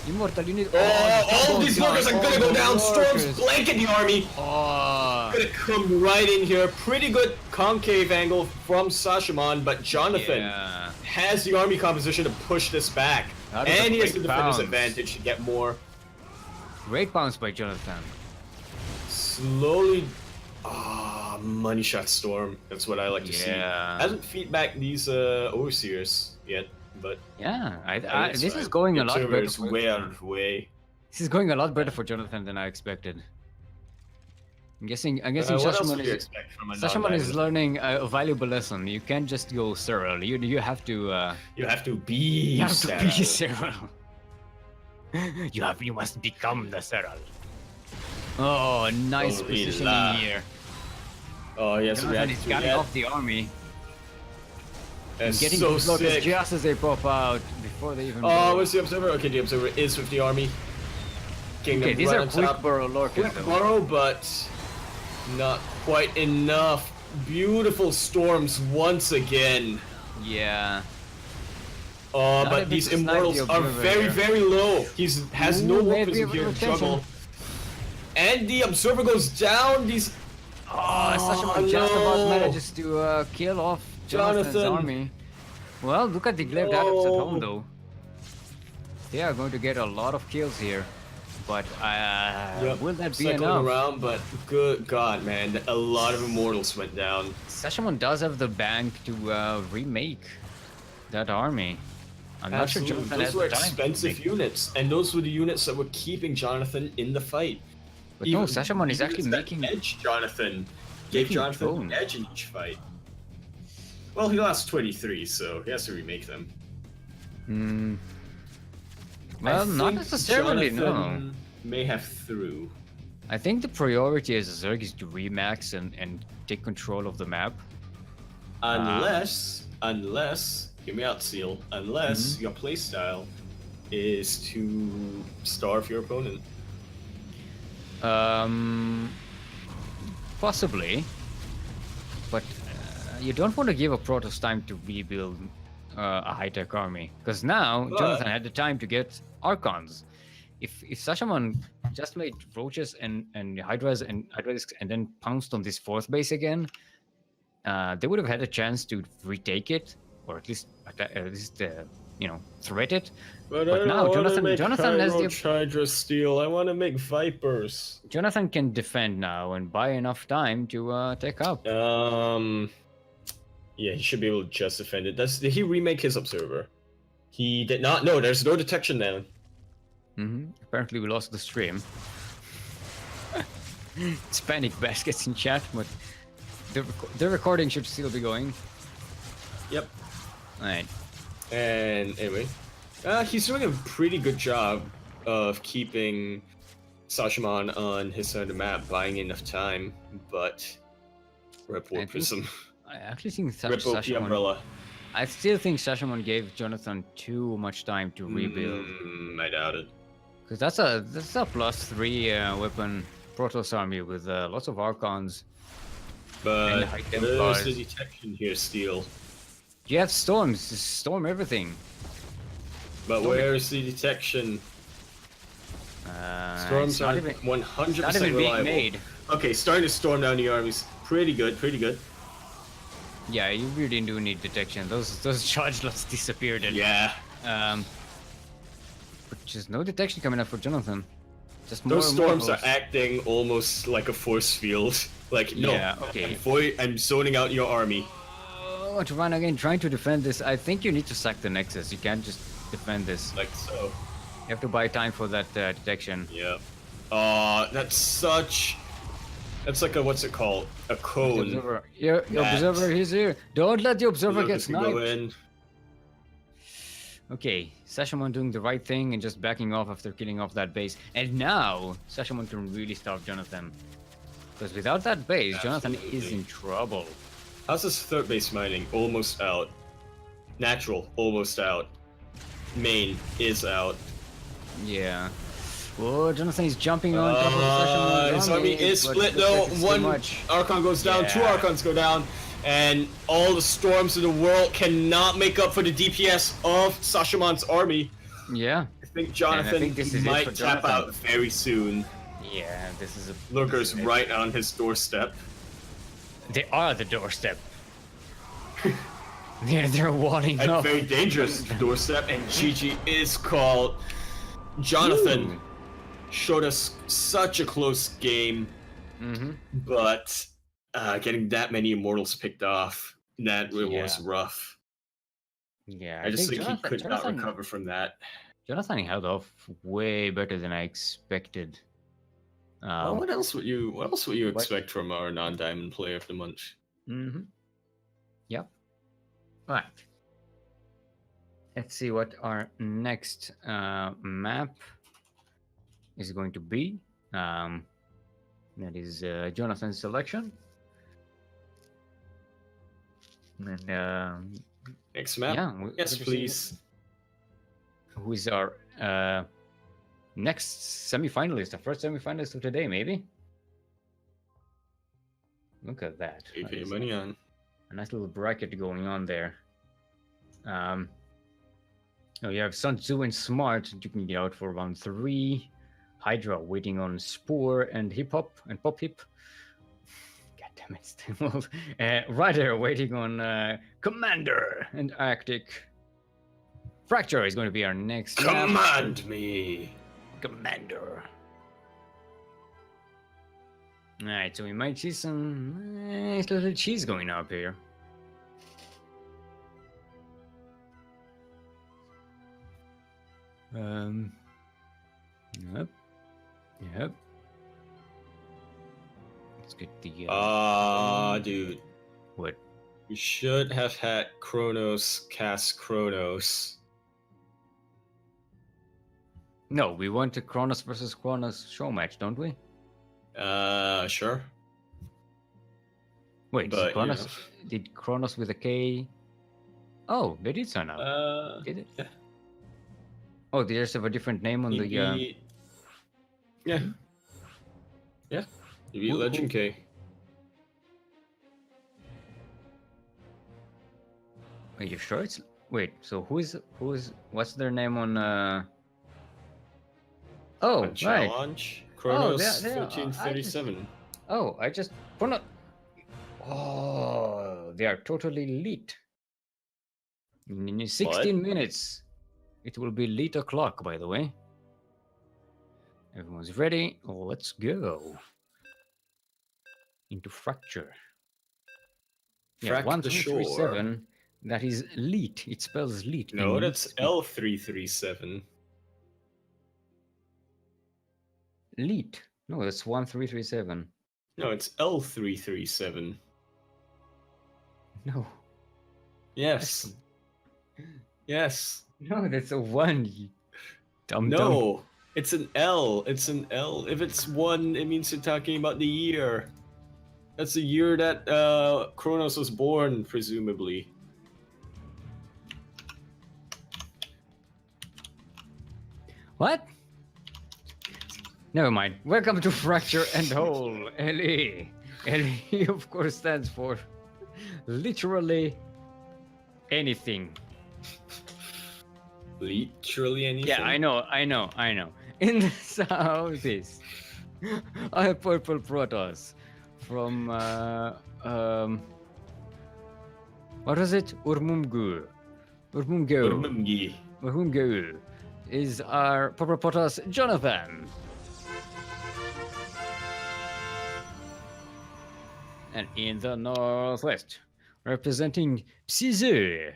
Immortal, you need. All these lurkers are gonna go down. Storms Lurkers. blanket the army. Oh, Gonna come right in here. Pretty good concave angle from Sashaman, but Jonathan yeah. has the army composition to push this back. That was a And he has the great defender's bounce. advantage to get more. Great bounce by Jonathan. Slowly. Money shot storm. That's what I like to see. Yeah. Hasn't feedback these overseers yet, but Yeah, it's this fine. is going The a lot observer better. is way out of the way. This is going a lot better for Jonathan than I expected. I'm guessing What else Sashaman would you is expect from a Sashaman is non-diamond? learning a valuable lesson. You can't just go Cyril. You have to You have to be. you have to be Sarah. Cyril. You must become the Cyril. Oh, nice Oh, positioning la. here. Oh, yes, Jonathan is getting off the army. That's Getting so the lurkers sick. just as they pop out before they even. Oh, go. where's the observer? Okay, the observer is with the army. Getting Okay, them these right are on quick top. burrow lurkers. Quick though. burrow, but not quite enough. Beautiful storms once again. Yeah. Oh, Not but able these to snipe the immortals are observer very, here. very low. He's has no Ooh, weapons maybe in here a to juggle. rotation. And the observer goes down. These Oh, Sashaman just about no. manages to kill off Jonathan's Jonathan. army. Well, look at the Glaive Adepts at home, No. though. They are going to get a lot of kills here. But Yep, will that be cycling enough? around, but good God, man, a lot of immortals went down. Sashaman does have the bank to remake that army. I'm not sure Absolutely. Jonathan Those has were the time to expensive make- units, and those were the units that were keeping Jonathan in the fight. But no, Sashaman is actually units that making. edge Jonathan. Gave making Jonathan bones. an edge in each fight. Well, he lost 23, so he has to remake them. Well, not think necessarily, no. Jonathan may have through. I think the priority as a Zerg is to remax and take control of the map. Unless, hear me out, Seal. Unless Mhm. your playstyle is to starve your opponent. Possibly, but you don't want to give a Protoss time to rebuild a high-tech army, because now But- Jonathan had the time to get Archons. If Sashamon just made roaches and hydras and then pounced on this fourth base again, they would have had a chance to retake it, or at least threat it. But But I now don't want to make Jonathan has the Hydra Steel. I want to make Vipers. Jonathan can defend now and buy enough time to take up. Yeah, he should be able to just defend it. Did he remake his Observer? He did not. No, there's no detection now. Apparently, we lost the stream. It's panic baskets in chat, but the recording should still be going. Yep. Alright. And anyway, he's doing a pretty good job of keeping Sashamon on his side of the map, buying enough time, but Rip War Prism. I actually think Rip OP Umbrella. I still think Sashamon gave Jonathan too much time to rebuild. I doubt it. Because that's a +3 weapon Protoss army with lots of Archons. But high temp there's cars. the detection here, Steel. You have storms, just storm everything. But where's the detection? Storms it's not are even, 100% not even being reliable. made. Okay, starting to storm down the armies. Pretty good, pretty good. Yeah, you really do need detection. Those charge lots disappeared. And, Yeah. But just no detection coming up for Jonathan. Just more Those storms are models. acting almost like a force field. Like, no, Yeah, okay. I'm zoning out your army. Oh, to run again, trying to defend this. I think you need to sack the Nexus. You can't just defend this. Like so. You have to buy time for that detection. Yeah. That's like a, what's it called? A The cone. observer, your That- observer, he's here. Don't let the observer Look, get if you go sniped. in, Okay, Sashamon doing the right thing and just backing off after killing off that base. And now, Sashamon can really stop Jonathan. Because without that base, Jonathan is Absolutely. in trouble. how's this third base mining? Almost out. Natural, almost out. Main is out. Yeah. Oh, Jonathan is jumping on top of Sashamon's His army is but split looks though. like it's too One much. Archon goes down, two Yeah. Archons go down, and all the storms in the world cannot make up for the DPS of Sashamon's army. Yeah. I think Jonathan think this is it might for tap Jonathan. out very soon. Yeah, this is a... Lurker's this is it. right on his doorstep. They are the doorstep. they're wanting A up. very dangerous doorstep, and GG is called. Jonathan showed us such a close game, but getting that many immortals picked off, that was Yeah. rough. Yeah, I just think he could not Jonathan, recover from that. Jonathan held off way better than I expected. Well, what else would you what- expect from our non-diamond player of the month? Yep. Right. Let's see what our next map is going to be. That is Jonathan's selection. And Next map? yeah, Yes, good to see please. who is our next semi-finalist, the first semi-finalist of today, maybe? Look at that. You That put your is money on. a nice little bracket going on there. Oh, you have Sun Tzu and Smart. You can get out for round 3. Hydra waiting on Spore and Hip Hop and Pop Hip. God damn it, Steelmold. Ryder waiting on Commander and Arctic. Fracture is going to be our next map. Command me! Commander. Alright, so we might see some nice little cheese going up here. Yep. Yep. Let's get the Dude. what? We should have had Kronos cast Kronos. No, we want a Kronos versus Kronos show match, don't we? Sure. Wait, so But, you Kronos did Kronos with a K? Oh, they did sign up. Did it? Yeah. Oh, they just have a different name on He the. beat... Yeah. Yeah. He beat Who- Legend who- K. Are you sure it's? Wait, so who's what's their name on? Oh, On right. Challenge. Kronos they are- 1337. Oh, I just wanna. Oh, they are totally lit. In 16 minutes, it will be lit o'clock. By the way, everyone's ready. Let's go into Fracture. Yeah, Frack the shore. 1337. That is lit. It spells lit. No, in that's lit. L337. Lit. No, that's 1337. No, it's L337. No. Yes. Yes. No, that's a one. You dumb. No, it's an L. It's an L. If it's one, it means you're talking about the year. That's the year that Kronos was born, presumably. What? Never mind. Welcome to Fracture and Hole. LE. LE, of course, stands for literally anything. Literally anything. Yeah, I know. In the southeast, I have purple protoss from what was it? Urmumgu. Urmumgi. Urmumgu is our purple protoss Jonathan. And in the northwest, representing Psizu,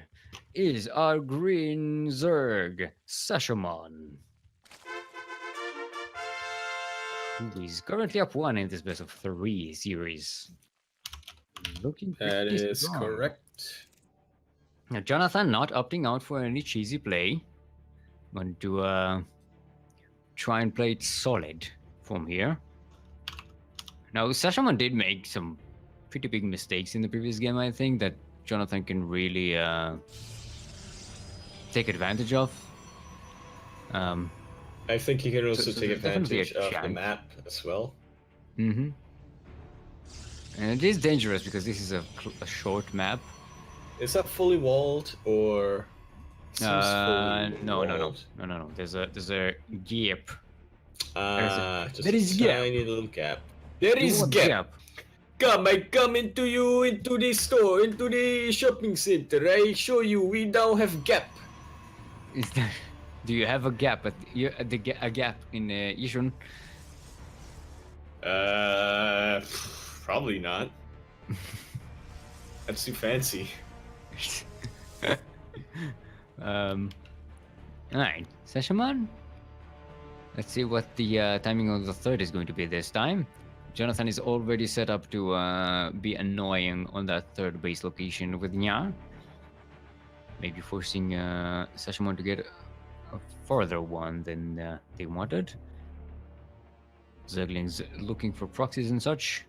is our green Zerg Sashamon, who is currently up 1 in this best of 3 series. Looking That pretty is strong. correct. Now, Jonathan not opting out for any cheesy play. Going to try and play it solid from here. Now, Sashamon did make some pretty big mistakes in the previous game, I think, that Jonathan can really take advantage of. I think you can also so take there's definitely a advantage of the chance. map as well. Mm-hmm. And it is dangerous because this is a short map. Is that fully walled or? Seems fully No. walled. There's a gap. Just there is a gap. tiny little gap. There is What gap. Come, I come into the store, into the shopping center. I show you we now have gap. Is there? Do you have a gap a gap in Yishun? Probably not. That's too fancy. Alright, Sashamon. Let's see what the timing of the third is going to be this time. Jonathan is already set up to be annoying on that third base location with Nya. Maybe forcing Sashamon to get a further one than they wanted. Zerglings looking for proxies and such.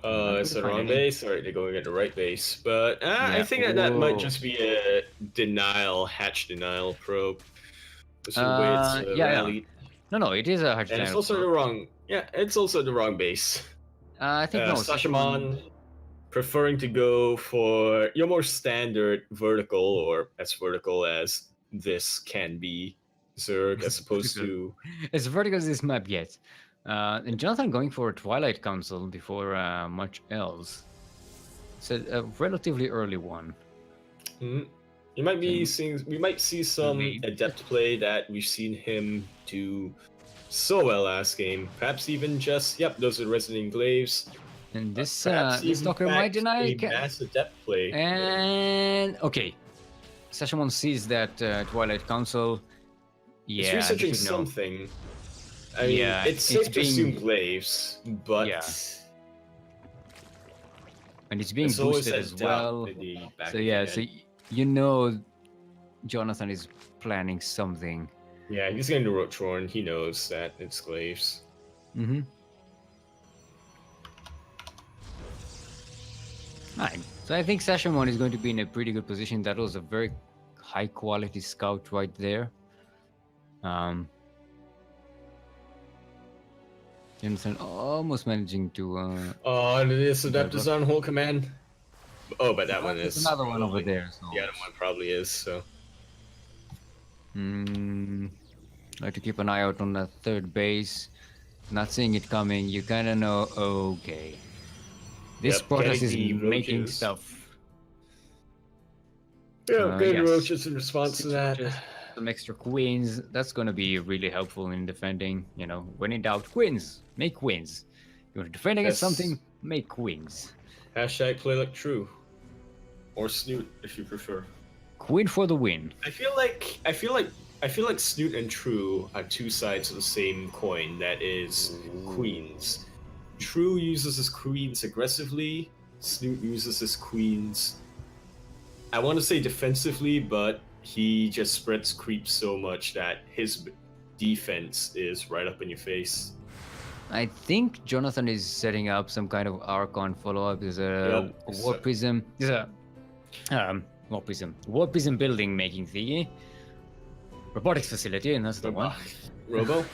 It's the wrong base, or they're going at the right base. But I Yeah. think that might Whoa. just be a hatch denial probe. This is the way it's yeah. rallied. No, it is a hard And it's channel. also the wrong. Yeah, it's also the wrong base. I think no. Sashamon preferring to go for your more standard vertical, or as vertical as this can be, Zerg, as opposed to. As vertical as this map gets. And Jonathan going for a Twilight Council before much else. It's a relatively early one. Mhm. You might be seeing. We might see some Maybe. adept play that we've seen him do so well last game. Perhaps even just those are Resident Glaives. And this Perhaps this even Docker might back deny. a mass adept play. And okay, Sashamon sees that Twilight Council. Yeah, It's they researching should know. something. I mean, Yeah, it's it's safe to assume being- Glaives, but Yeah. And it's being there's always boosted that as doubt well. in the back So of yeah, your so head. you know, Jonathan is planning something. Yeah, he's getting the Rotorn. He knows that it's glaives. Mm-hmm. Right. So I think session 1 is going to be in a pretty good position. That was a very high quality scout right there. Jensen almost managing to. Oh, this Adept is on hold command. Oh, but that one There's is. another one over probably- there. So. The other one probably is, so. Like to keep an eye out on that third base. Not seeing it coming, you kind of know. Okay, this Yep, Protoss getting is the making roaches. stuff. Yeah, good yes. roaches in response to that. Just some extra queens. That's going to be really helpful in defending. You know, when in doubt, queens. Make queens. You want to defend against Yes. something, make queens. Hashtag play like true. Or Snoot, if you prefer. Queen for the win. I feel like Snoot and True are two sides of the same coin. That is queens. True uses his queens aggressively. Snoot uses his queens. I want to say defensively, but he just spreads creep so much that his defense is right up in your face. I think Jonathan is setting up some kind of Archon follow-up. There's a Yep. War Prism. There's a War Prism building making thingy. Robotics facility, and that's the one. Robo?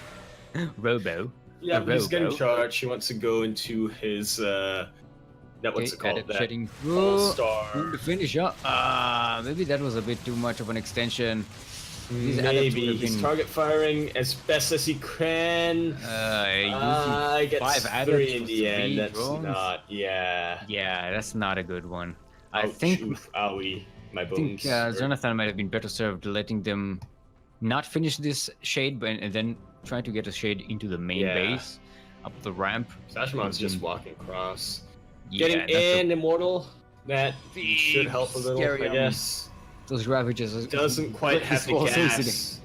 Robo. Yeah, A he's getting Robo. charged. He wants to go into his what's it called? added That shedding. all-star. The finisher. Maybe that was a bit too much of an extension. These adepts would Maybe have he's been- target firing as best as he can. I get 5 3 adepts in for the end. 3 That's drones? not. Yeah. Yeah, that's not a good one. I Ouch, think oof, owie, my I bones. think Jonathan might have been better served letting them not finish this shade, but and then trying to get a shade into the main Yeah. base, up the ramp. Sashamon's just walking across. Yeah, Getting that's a- in Immortal. That should Big, help a little, scary, I guess. those ravages Doesn't quite have the gas.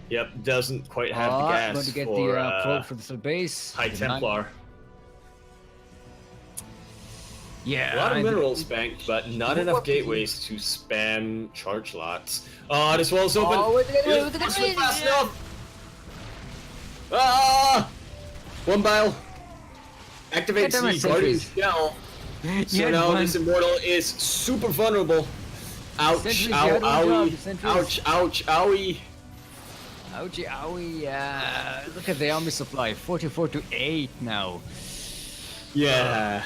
Yep, doesn't quite have the gas Going to get for the probe for the base. High The nine- Templar. Yeah, A lot of and- minerals banked, but not enough gateways to spam charge lots. Oh, this wall's open! Oh, wait, It's not fast enough! Ah! One bile. Activate Get them C, as Guardian sentries. Shell. So Yeah, now one. this Immortal is super vulnerable. Ouch, Sentries, ow, you had one job, owie. sentries. Ouch, ouch, owie. Ouchie, owie, look at the army supply, 44 to 8 now. Yeah.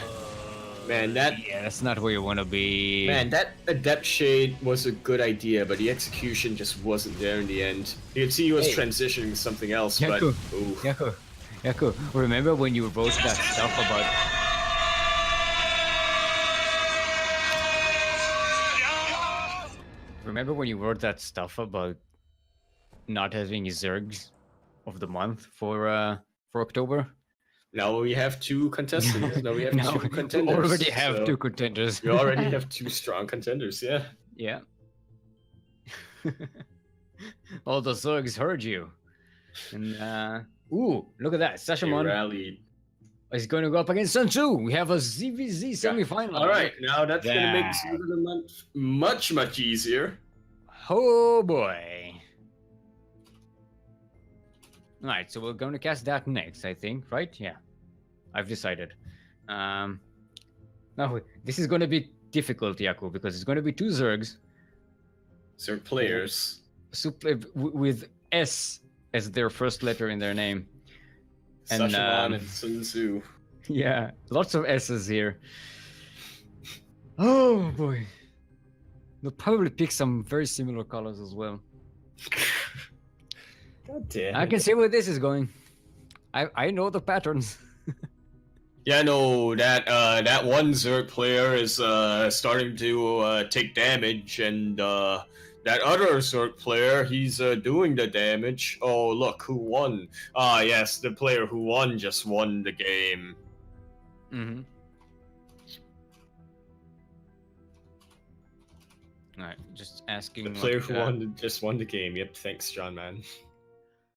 Man, that Yeah, that's not where you want to be. that Adept Shade was a good idea, but the execution just wasn't there in the end. You could see he was Hey. transitioning to something else, Yaku. but oof. Yaku, remember when you wrote that stuff about... Remember when you wrote that stuff about not having Zergs of the month for October? Now we have 2 contestants. Now we have Now 2 we contenders. already have so 2 contenders. We already have 2 strong contenders, yeah. Yeah. All the Zergs heard you. And ooh, look at that. They Sashamon rallied. is going to go up against Sun Tzu. We have a ZVZ semifinal. All right, now that's going to make Yeah. Secret of the Month much, much easier. Oh boy. All right, so we're going to cast that next, I think, right? Yeah, I've decided. Now this is going to be difficult, Yaku, because it's going to be 2 Zergs Certain players. with S as their first letter in their name. And, Sashaman and Sun Tzu. Yeah, lots of S's here. Oh boy. They'll probably pick some very similar colors as well. God damn. I can see where this is going. I know the patterns. Yeah, no, that one Zerg player is starting to take damage, and that other Zerg player, he's doing the damage. Oh, look, who won? Ah, yes, the player who won just won the game. Mm-hmm. All right, just asking. The player who won just won the game. Yep, thanks, John, man.